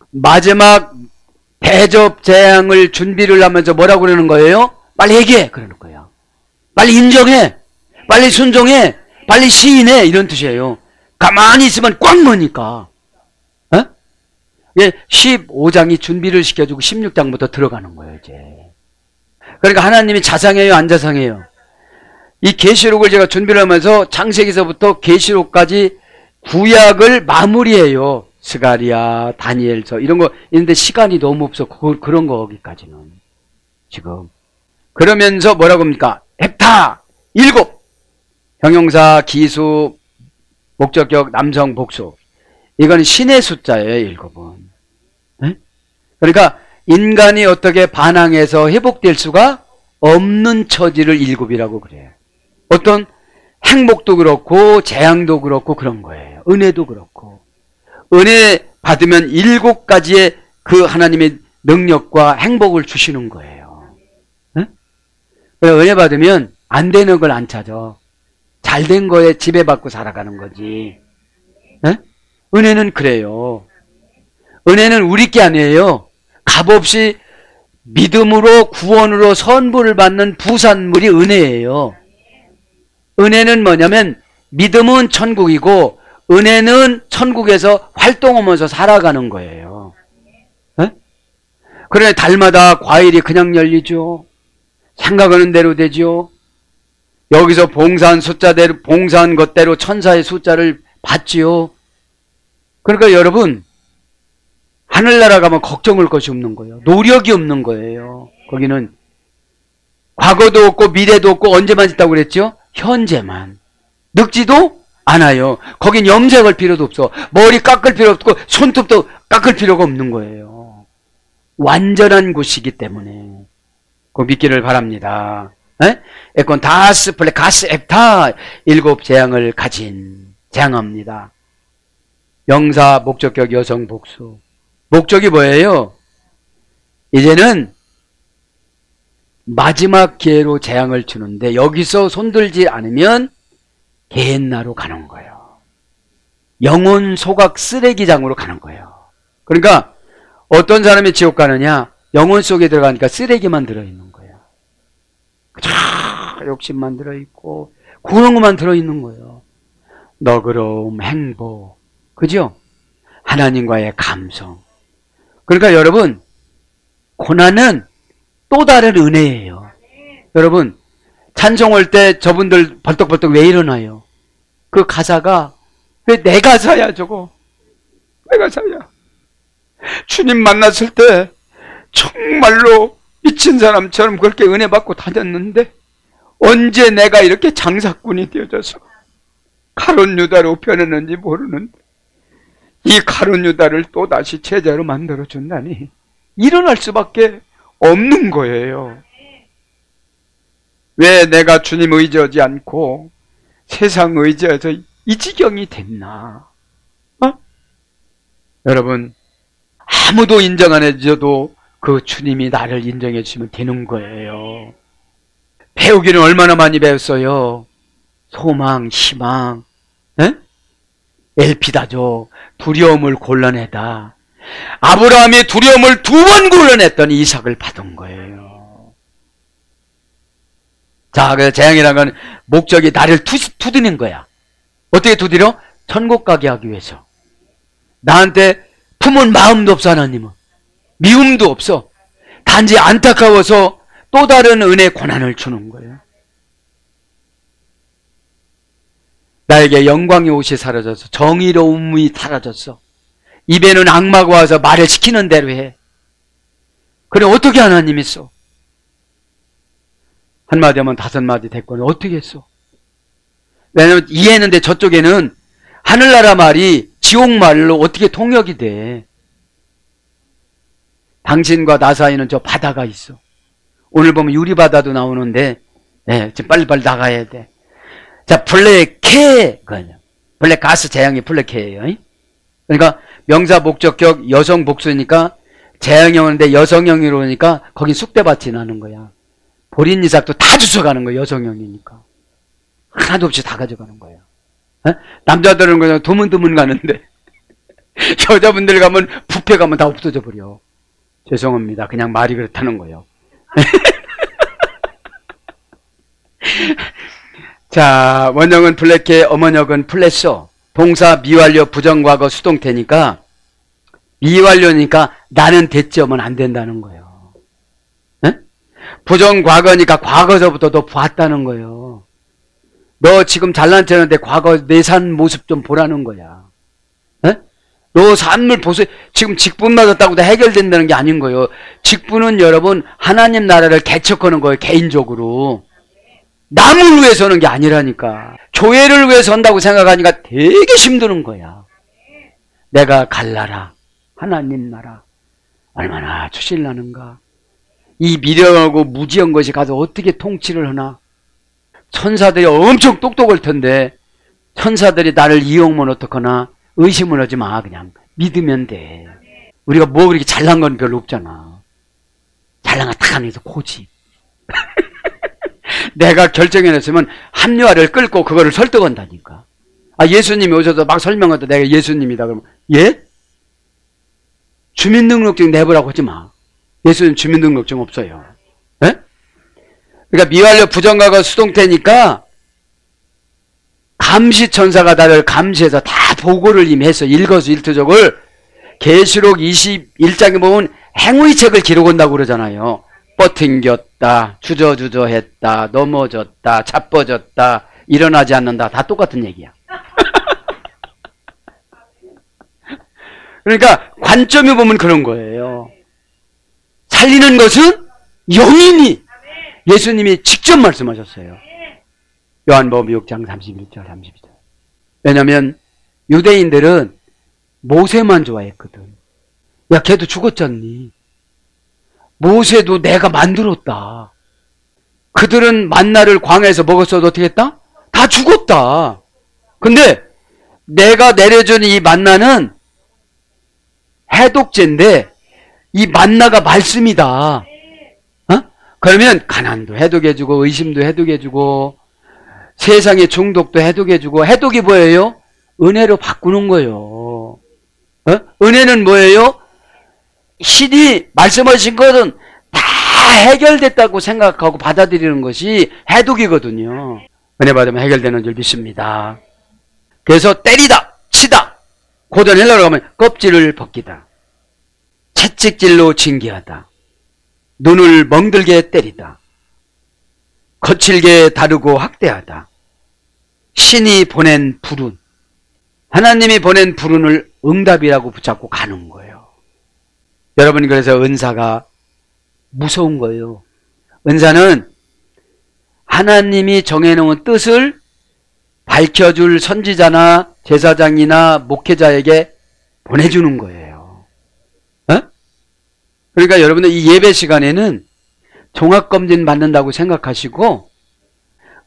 S2: 마지막 대접 재앙을 준비를 하면서 뭐라고 그러는 거예요? 빨리 얘기해! 그러는 거예요. 빨리 인정해! 빨리 순종해! 빨리 시인해! 이런 뜻이에요. 가만히 있으면 꽉 머니까. 어? 15장이 준비를 시켜주고 16장부터 들어가는 거예요, 이제. 그러니까 하나님이 자상해요, 안 자상해요? 이 계시록을 제가 준비를 하면서 창세기서부터 계시록까지 구약을 마무리해요. 스가랴, 다니엘서 이런 거 있는데 시간이 너무 없어. 그런 거기까지는 지금. 그러면서 뭐라고 합니까? 헥타 7. 형용사, 기수, 목적격, 남성, 복수. 이건 신의 숫자예요, 7은. 네? 그러니까 인간이 어떻게 반항해서 회복될 수가 없는 처지를 7이라고 그래요. 어떤 행복도 그렇고 재앙도 그렇고 그런 거예요. 은혜도 그렇고. 은혜 받으면 7가지의 그 하나님의 능력과 행복을 주시는 거예요. 네? 은혜 받으면 안 되는 걸 안 찾아. 잘 된 거에 지배받고 살아가는 거지. 네? 은혜는 그래요. 은혜는 우리 게 아니에요. 값없이 믿음으로 구원으로 선물을 받는 부산물이 은혜예요. 은혜는 뭐냐면 믿음은 천국이고 은혜는 천국에서 활동하면서 살아가는 거예요. 네? 그래 달마다 과일이 그냥 열리죠. 생각하는 대로 되죠. 여기서 봉사한 숫자대로, 봉사한 것대로 천사의 숫자를 받지요. 그러니까 여러분, 하늘나라 가면 걱정할 것이 없는 거예요. 노력이 없는 거예요. 거기는 과거도 없고 미래도 없고 언제만 있다고 그랬죠? 현재만. 늙지도 않아요. 거긴 염색할 필요도 없어. 머리 깎을 필요 없고 손톱도 깎을 필요가 없는 거예요. 완전한 곳이기 때문에 그거 믿기를 바랍니다. 에콘 다스 플레 가스 앱타 7 재앙을 가진 재앙합니다. 명사 목적격 여성 복수. 목적이 뭐예요? 이제는 마지막 기회로 재앙을 주는데 여기서 손들지 않으면 게헨나로 가는 거예요. 영혼 소각 쓰레기장으로 가는 거예요. 그러니까 어떤 사람이 지옥 가느냐? 영혼 속에 들어가니까 쓰레기만 들어있는 거예요. 욕심만 들어있고 그런 것만 들어있는 거예요. 너그러움, 행복, 그죠? 하나님과의 감성. 그러니까 여러분, 고난은 또 다른 은혜예요. 여러분, 찬송 올 때 저분들 벌떡벌떡 왜 일어나요? 그 가사가 왜 내 가사야 저거? 내 가사야. 주님 만났을 때 정말로 미친 사람처럼 그렇게 은혜 받고 다녔는데 언제 내가 이렇게 장사꾼이 되어져서 가룟 유다로 변했는지 모르는데 이 가룟 유다를 또다시 제자로 만들어준다니 일어날 수밖에 없는 거예요. 왜 내가 주님 의지하지 않고 세상 의지해서 이 지경이 됐나? 여러분, 아무도 인정 안 해줘도 그 주님이 나를 인정해 주시면 되는 거예요. 배우기는 얼마나 많이 배웠어요. 소망, 희망, 엘피다죠. 두려움을 골라내다. 아브라함이 두려움을 2번 골라냈더니 이삭을 받은 거예요. 자, 그래서 재앙이라는 건 목적이 나를 두드리는 거야. 어떻게 두드려? 천국 가게 하기 위해서. 나한테 품은 마음도 없어, 하나님은. 미움도 없어. 단지 안타까워서 또 다른 은혜 고난을 주는 거예요. 나에게 영광의 옷이 사라졌어. 정의로움이 사라졌어. 입에는 악마가 와서 말을 시키는 대로 해. 그래, 어떻게 하나님이 써? 한마디 하면 5마디 됐거든. 어떻게 했어? 왜냐면 이해했는데 저쪽에는 하늘나라 말이 지옥말로 어떻게 통역이 돼? 당신과 나 사이는 저 바다가 있어. 오늘 보면 유리바다도 나오는데, 지금 빨리빨리 나가야 돼. 자, 블랙해. 블랙가스 재앙이 블랙해예요. 그러니까 명사 목적격 여성 복수니까 재앙이 오는데 여성형이 오니까 거긴 쑥대밭이 나는 거야. 보린 이삭도 다 주워가는 거예요. 여성형이니까. 하나도 없이 다 가져가는 거예요. 남자들은 그냥 드문드문 가는데 여자분들 가면 뷔페 가면 다 없어져 버려. 죄송합니다. 그냥 말이 그렇다는 거예요. 자, 원형은 블랙해, 어머역은 플랫소. 동사 미완료 부정과거 수동태니까 미완료니까 나는 됐지 하면 안 된다는 거예요. 부정과거니까 과거서부터 너 봤다는 거예요. 너 지금 잘난 척하는데 과거 내 산 모습 좀 보라는 거야. 너 삶을 보세요. 지금 직분 맞았다고 다 해결된다는 게 아닌 거예요. 직분은 여러분 하나님 나라를 개척하는 거예요. 개인적으로. 남을 위해서 하는 게 아니라니까. 교회를 위해서 한다고 생각하니까 되게 힘드는 거야. 내가 갈 나라, 하나님 나라 얼마나 추실라는가. 이 미련하고 무지한 것이 가서 어떻게 통치를 하나. 천사들이 엄청 똑똑할 텐데 천사들이 나를 이용하면 어떡하나. 의심을 하지 마. 그냥 믿으면 돼. 우리가 뭐 그렇게 잘난 건 별로 없잖아. 잘난 거 다 안에서 고집. 내가 결정해냈으면 합리화를 끌고 그거를 설득한다니까. 아, 예수님이 오셔서 막 설명하다 내가 예수님이다 그러면 예? 주민등록증 내보라고 하지 마. 예수님 주민등록증 없어요. 예? 그러니까 미완료 부정과거 수동태니까 감시천사가 나를 감시해서 다 보고를 이미 했어. 일거수일투족을. 계시록 21장에 보면 행위의 책을 기록한다고 그러잖아요. 뻗팅겼다, 주저주저했다, 넘어졌다, 자빠졌다, 일어나지 않는다. 다 똑같은 얘기야. 그러니까 관점이 보면 그런 거예요. 살리는 것은 영인이. 예수님이 직접 말씀하셨어요. 요한복음 6장 31절 32절. 왜냐하면 유대인들은 모세만 좋아했거든. 야, 걔도 죽었잖니. 모세도 내가 만들었다. 그들은 만나를 광야에서 먹었어도 어떻게 했다? 다 죽었다. 근데 내가 내려준 이 만나는 해독제인데 이 만나가 말씀이다. 그러면 가난도 해독해주고 의심도 해독해주고 세상의 중독도 해독해주고. 해독이 뭐예요? 은혜로 바꾸는 거예요. 은혜는 뭐예요? 신이 말씀하신 것은 다 해결됐다고 생각하고 받아들이는 것이 해독이거든요. 은혜 받으면 해결되는 줄 믿습니다. 그래서 때리다, 치다. 고전 헬라로 가면 껍질을 벗기다. 채찍질로 징계하다. 눈을 멍들게 때리다. 거칠게 다루고 학대하다. 신이 보낸 불운, 하나님이 보낸 불운을 응답이라고 붙잡고 가는 거예요. 여러분, 그래서 은사가 무서운 거예요. 은사는 하나님이 정해놓은 뜻을 밝혀줄 선지자나 제사장이나 목회자에게 보내주는 거예요. 어? 그러니까 여러분들 이 예배 시간에는 종합검진 받는다고 생각하시고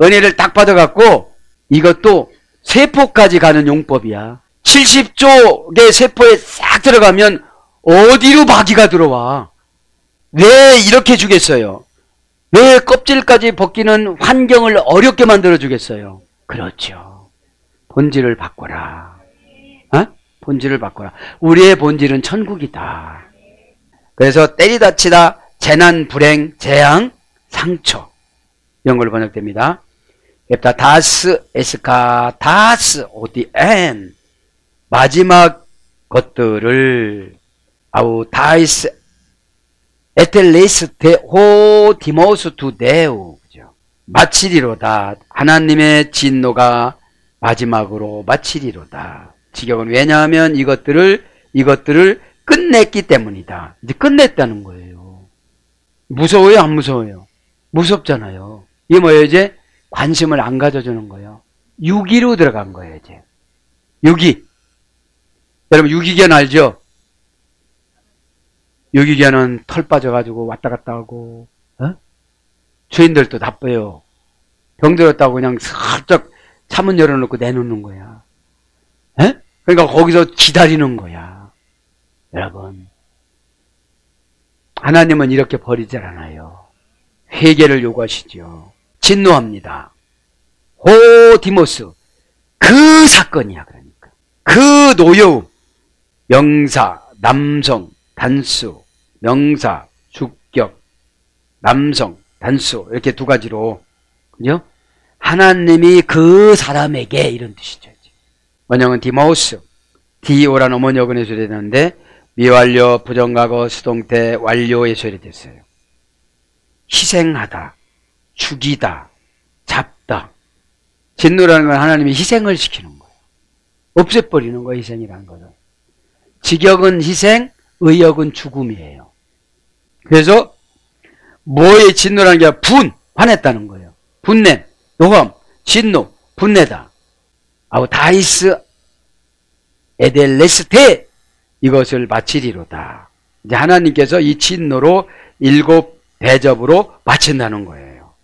S2: 은혜를 딱 받아갖고 이것도 세포까지 가는 용법이야. 70쪽의 세포에 싹 들어가면 어디로 마귀가 들어와? 왜 이렇게 주겠어요? 왜 껍질까지 벗기는 환경을 어렵게 만들어 주겠어요? 그렇죠. 본질을 바꿔라. 어? 본질을 바꿔라. 우리의 본질은 천국이다. 그래서 때리다 치다, 재난, 불행, 재앙, 상처, 이런 걸로 번역됩니다. 앱다 다스 에스카 다스 오디엔, 마지막 것들을 아우 다이스 에텔레스테 호 디모스 투데우, 마치리로다. 하나님의 진노가 마지막으로 마치리로다. 지경은 왜냐하면 이것들을 끝냈기 때문이다. 이제 끝냈다는 거예요. 무서워요, 안 무서워요? 무섭잖아요. 이게 뭐예요? 이제 관심을 안 가져주는 거예요. 유기로 들어간 거예요, 이제. 유기. 여러분, 유기견 알죠? 유기견은 털 빠져가지고 왔다 갔다 하고, 어? 주인들도 나빠요. 병들었다고 그냥 살짝 차문 열어놓고 내놓는 거야. 에? 그러니까 거기서 기다리는 거야. 여러분, 하나님은 이렇게 버리질 않아요. 회개를 요구하시죠. 진노합니다. 호디모스, 그 사건이야. 그러니까 그 노여움, 명사, 남성, 단수, 명사, 주격, 남성, 단수, 이렇게 두 가지로, 그죠? 하나님이 그 사람에게, 이런 뜻이죠. 원형은 디모스, 디오라는 어머니어근에서 되는데 미완료, 부정과거, 수동태, 완료에서 됐어요. 희생하다, 죽이다, 잡다. 진노라는 건 하나님이 희생을 시키는 거예요. 없애버리는 거예요, 희생이라는 것은. 직역은 희생, 의역은 죽음이에요. 그래서 뭐의 진노라는 게 화냈다는 거예요. 분냄, 노함, 진노, 분내다. 아우 다이스 에델레스테, 이것을 마치리로다. 이제 하나님께서 이 진노로 7 대접으로 마친다는 거예요.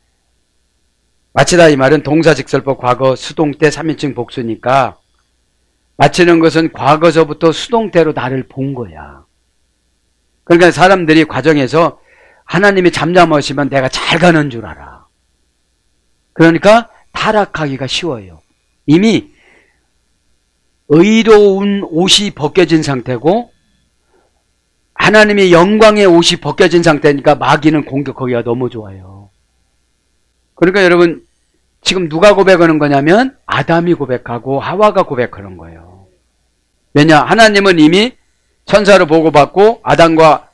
S2: 마치다 이 말은 동사직설법 과거 수동태 3인칭 복수니까 마치는 것은 과거서부터 수동태로 나를 본 거야. 그러니까 사람들이 과정에서 하나님이 잠잠하시면 내가 잘 가는 줄 알아. 그러니까 타락하기가 쉬워요. 이미 의로운 옷이 벗겨진 상태고 하나님의 영광의 옷이 벗겨진 상태니까 마귀는 공격하기가 너무 좋아요. 그러니까 여러분, 지금 누가 고백하는 거냐면 아담이 고백하고 하와가 고백하는 거예요. 왜냐? 하나님은 이미 천사로 보고받고 아담과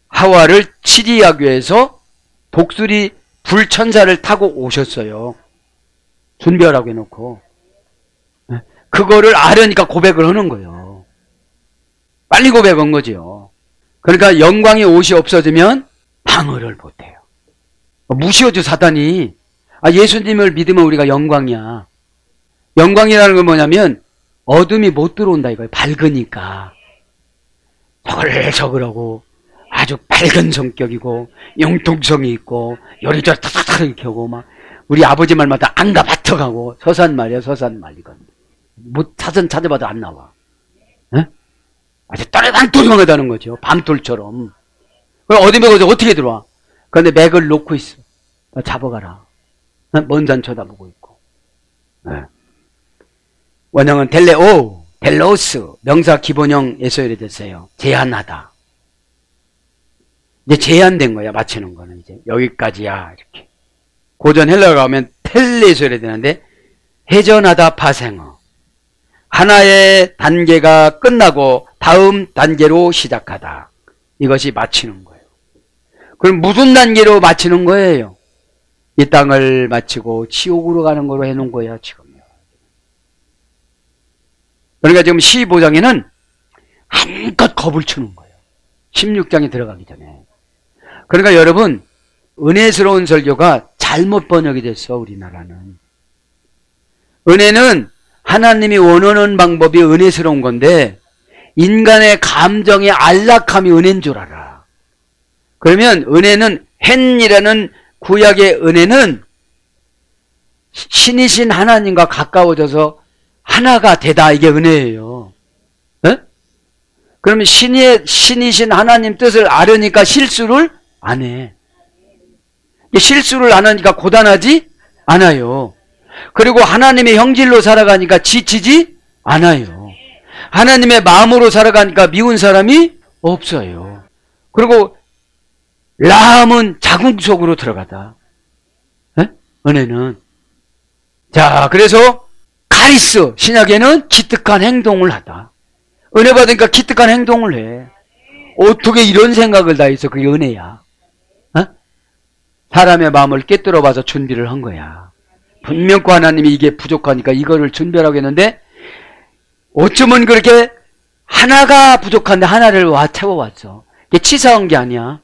S2: 하와를 치리하기 위해서 독수리 불천사를 타고 오셨어요. 준비하라고 해놓고. 그거를 아려니까 고백을 하는 거예요. 빨리 고백한 거죠. 그러니까 영광의 옷이 없어지면 방어를 못해요. 무시하죠, 사단이. 예수님을 믿으면 우리가 영광이야. 영광이라는 건 뭐냐면 어둠이 못 들어온다 이거예요. 밝으니까. 저글저글하고 아주 밝은 성격이고 융통성이 있고 요리조리 탁탁탁 이렇게 하고 막 우리 아버지 말마다 안가 밭어가고 서산말이야, 서산말 이건. 뭐 사전 찾아봐도 안 나와. 에? 아주 또래방또래방하다는 거죠. 밤돌처럼. 그럼 어디 먹어서 어떻게 들어와? 그런데 맥을 놓고 있어. 잡아가라. 먼 산 쳐다보고 있고. 네. 원형은 델레오, 델로스, 명사 기본형에서 이래 됐어요. 제한하다. 이제 제한된 거야, 마치는 거는 이제. 여기까지야, 이렇게. 고전 헬라어 가면 텔레에서 이래 되는데, 해전하다 파생어. 하나의 단계가 끝나고 다음 단계로 시작하다. 이것이 마치는 거예요. 그럼 무슨 단계로 마치는 거예요? 이 땅을 마치고 지옥으로 가는 거로 해놓은 거야, 지금요. 그러니까 지금 15장에는 한껏 겁을 주는 거예요. 16장에 들어가기 전에. 그러니까 여러분, 은혜스러운 설교가 잘못 번역이 됐어, 우리나라는. 은혜는 하나님이 원하는 방법이 은혜스러운 건데, 인간의 감정의 안락함이 은혜인 줄 알아. 그러면 은혜는, 헨이라는 구약의 은혜는 신이신 하나님과 가까워져서 하나가 되다, 이게 은혜예요. 네? 그러면 신이신 하나님 뜻을 알으니까 실수를 안 해. 실수를 안 하니까 고단하지 않아요. 그리고 하나님의 형질로 살아가니까 지치지 않아요. 하나님의 마음으로 살아가니까 미운 사람이 없어요. 그리고 라함은 자궁 속으로 들어가다. 네? 은혜는. 자, 그래서 카리스, 신약에는 기특한 행동을 하다. 은혜 받으니까 기특한 행동을 해. 어떻게 이런 생각을 다 해서 그게 은혜야. 어? 사람의 마음을 꿰뚫어 봐서 준비를 한 거야. 분명히 하나님이 이게 부족하니까 이거를 준비하라고 했는데, 어쩌면 그렇게 하나가 부족한데 하나를 채워왔어. 이게 치사한 게 아니야.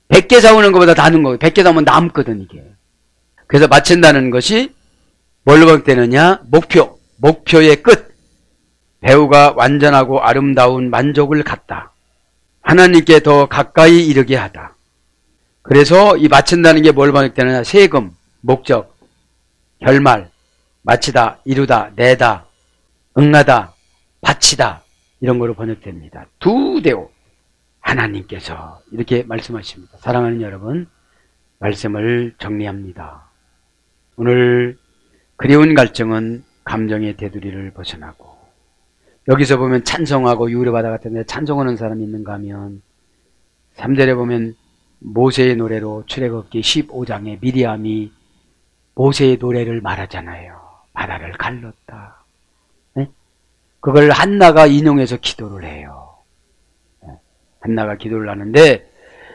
S2: 100개 사오는 것보다 나는 거예요. 100개 사오면 남거든, 이게. 그래서 마친다는 것이 뭘로 번역되느냐? 목표의 끝. 배우가 완전하고 아름다운 만족을 갖다. 하나님께 더 가까이 이르게 하다. 그래서 이 마친다는 게 뭘 번역되느냐? 세금, 목적, 결말, 마치다, 이루다, 내다, 응하다, 바치다, 이런 거로 번역됩니다. 두 대오. 하나님께서 이렇게 말씀하십니다. 사랑하는 여러분, 말씀을 정리합니다. 오늘 그리운 갈증은 감정의 테두리를 벗어나고, 여기서 보면 찬송하고 유로바다 같은데 찬송하는 사람이 있는가 하면 3절에 보면 모세의 노래로 출애굽기 15장에 미리암이 모세의 노래를 말하잖아요. 바다를 갈랐다. 네? 그걸 한나가 인용해서 기도를 해요. 한나가 기도를 하는데,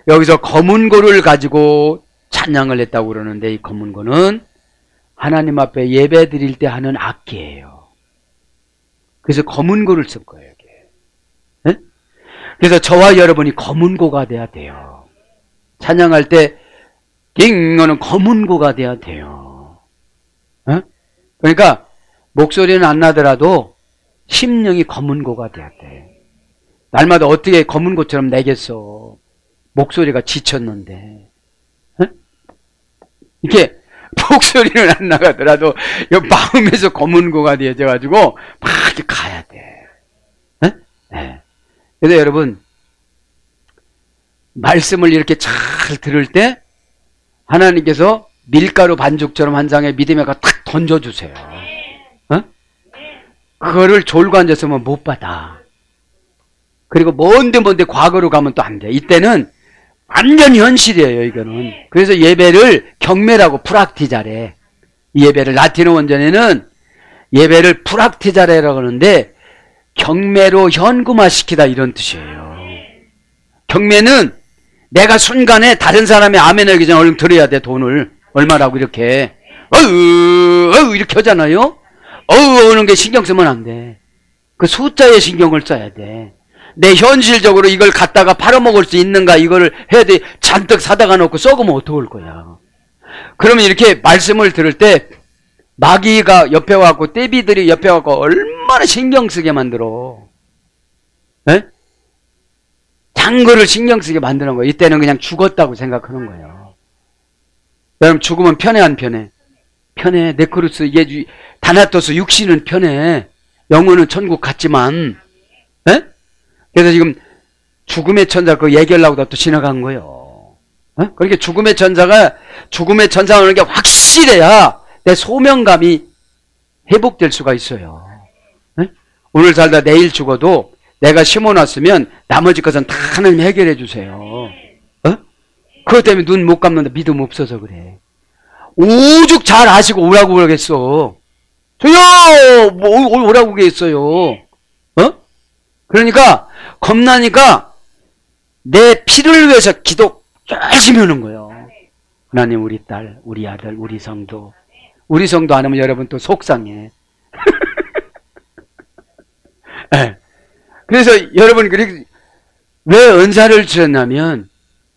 S2: 여기서 검은고를 가지고 찬양을 했다고 그러는데, 이 검은고는 하나님 앞에 예배 드릴 때 하는 악기예요. 그래서 검은고를 쓴 거예요, 이게. 네? 그래서 저와 여러분이 검은고가 돼야 돼요. 찬양할 때 띵거는 검은고가 돼야 돼요. 네? 그러니까 목소리는 안 나더라도 심령이 검은고가 돼야 돼. 날마다 어떻게 검은고처럼 내겠어. 목소리가 지쳤는데. 에? 이렇게 목소리는 안 나가더라도 마음에서 검은고가 되어져가지고 막 이렇게 가야 돼. 에? 네. 그래서 여러분, 말씀을 이렇게 잘 들을 때 하나님께서 밀가루 반죽처럼 한 상에 믿음의 가 탁 던져주세요. 어? 그거를 졸고 앉았으면 못 받아. 그리고 뭔데 과거로 가면 또 안 돼. 이때는 완전 현실이에요, 이거는. 그래서 예배를 경매라고 프락티자래. 이 예배를 라틴어 원전에는 예배를 프락티자레라고 하는데 경매로 현금화시키다 이런 뜻이에요. 경매는 내가 순간에 다른 사람의 아멘 하기 전에 얼른 드려야 돼, 돈을. 얼마라고 이렇게. 이렇게 하잖아요. 하는 게 신경 쓰면 안 돼. 그 숫자에 신경을 써야 돼. 내 현실적으로 이걸 갖다가 팔아먹을 수 있는가, 이거를 해야 돼. 잔뜩 사다가 놓고 썩으면 어떡할 거야. 그러면 이렇게 말씀을 들을 때 마귀가 옆에 와갖고, 떼비들이 옆에 와갖고 얼마나 신경 쓰게 만들어. 에? 장거를 신경 쓰게 만드는 거예요. 이때는 그냥 죽었다고 생각하는 거예요. 여러분, 죽으면 편해, 안 편해? 편해. 네크루스, 이게 다나토스 육신은 편해. 영혼은 천국 갔지만. 에? 그래서 지금 죽음의 천사 그거 얘기하려고 또 지나간 거예요. 그러니까 죽음의 천사가 오는 게 확실해야 내 소명감이 회복될 수가 있어요. 오늘 살다 내일 죽어도 내가 심어놨으면 나머지 것은 다 하나님 해결해 주세요. 그것 때문에 눈 못 감는다. 믿음 없어서 그래. 오죽 잘 아시고 오라고 그러겠어. 저요! 뭐, 오라고 했어요. 그러니까, 겁나니까, 내 피를 위해서 기도 열심히 하는 거예요. 하나님, 우리 딸, 우리 아들, 우리 성도. 우리 성도 안 하면 여러분 또 속상해. 네. 그래서 여러분, 왜 은사를 주셨냐면,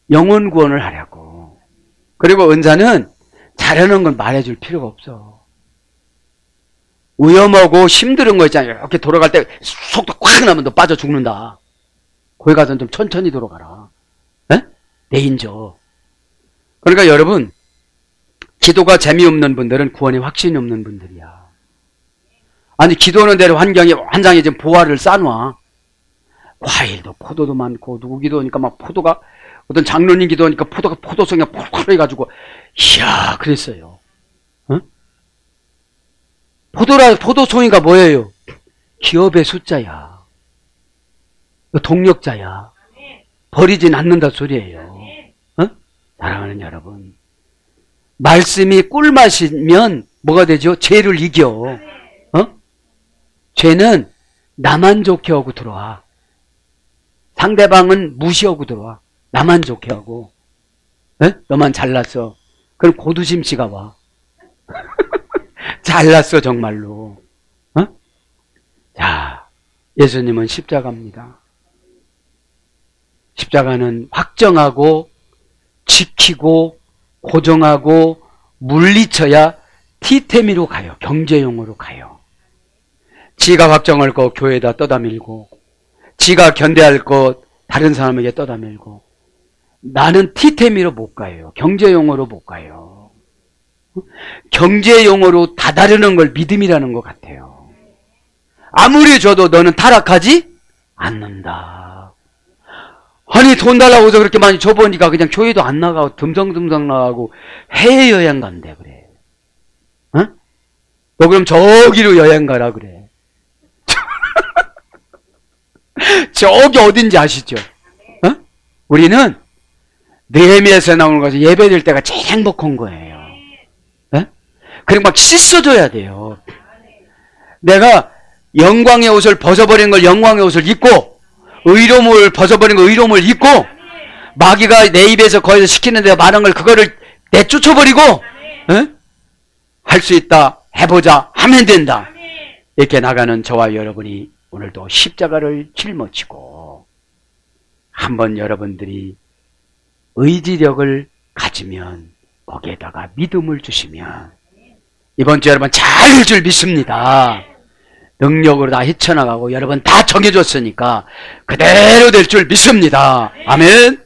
S2: 영혼 구원을 하려고. 그리고 은사는 잘하는 건 말해줄 필요가 없어. 위험하고 힘든 거 있잖아요. 이렇게 돌아갈 때 속도 꽉 나면 너 빠져 죽는다. 거기 가서는 좀 천천히 돌아가라. 네? 내인저. 그러니까 여러분, 기도가 재미없는 분들은 구원에 확신이 없는 분들이야. 아니, 기도하는 대로 환장에 지금 보화를 쌓아놔. 과일도 포도도 많고, 누구 기도하니까 막 포도가, 어떤 장로님 기도하니까 포도송이 폴폴 해가지고, 이야, 그랬어요. 어? 포도송이가 뭐예요? 기업의 숫자야. 동력자야. 버리진 않는다 소리예요. 사랑하는 여러분, 말씀이 꿀맛이면 뭐가 되죠? 죄를 이겨. 죄는 나만 좋게 하고 들어와. 상대방은 무시하고 들어와. 나만 좋게 하고. 너만 잘났어. 그럼 고두심씨가 와. 잘났어 정말로. 자, 예수님은 십자가입니다. 십자가는 확정하고 지키고 고정하고 물리쳐야 티테미로 가요. 경제용으로 가요. 지가 확정할 거 교회에다 떠다 밀고, 지가 견뎌할 거 다른 사람에게 떠다 밀고, 나는 티테미로 못 가요. 경제용어로 못 가요. 경제용어로 다다르는 걸 믿음이라는 것 같아요. 아무리 줘도 너는 타락하지 않는다. 아니, 돈 달라고 해서 그렇게 많이 줘보니까 그냥 교회도 안 나가고 듬성듬성 나가고 해외여행 간대 그래. 너 그럼 저기로 여행 가라 그래. 저기 어딘지 아시죠? 우리는 느헤미야에서 나오는 것은 예배드릴 때가 제일 행복한 거예요. 그리고 막 씻어줘야 돼요. 내가 영광의 옷을 벗어버린 걸 영광의 옷을 입고, 의로움을 벗어버린 걸 의로움을 입고, 마귀가 내 입에서 거기서 시키는 데가 많은 걸 그거를 내쫓아버리고, 할 수 있다, 해보자, 하면 된다. 이렇게 나가는 저와 여러분이 오늘도 십자가를 짊어지고, 한번 여러분들이 의지력을 가지면, 거기에다가 믿음을 주시면, 이번 주 여러분 잘 될 줄 믿습니다. 능력으로 다 헤쳐나가고 여러분 다 정해줬으니까 그대로 될 줄 믿습니다. 아멘.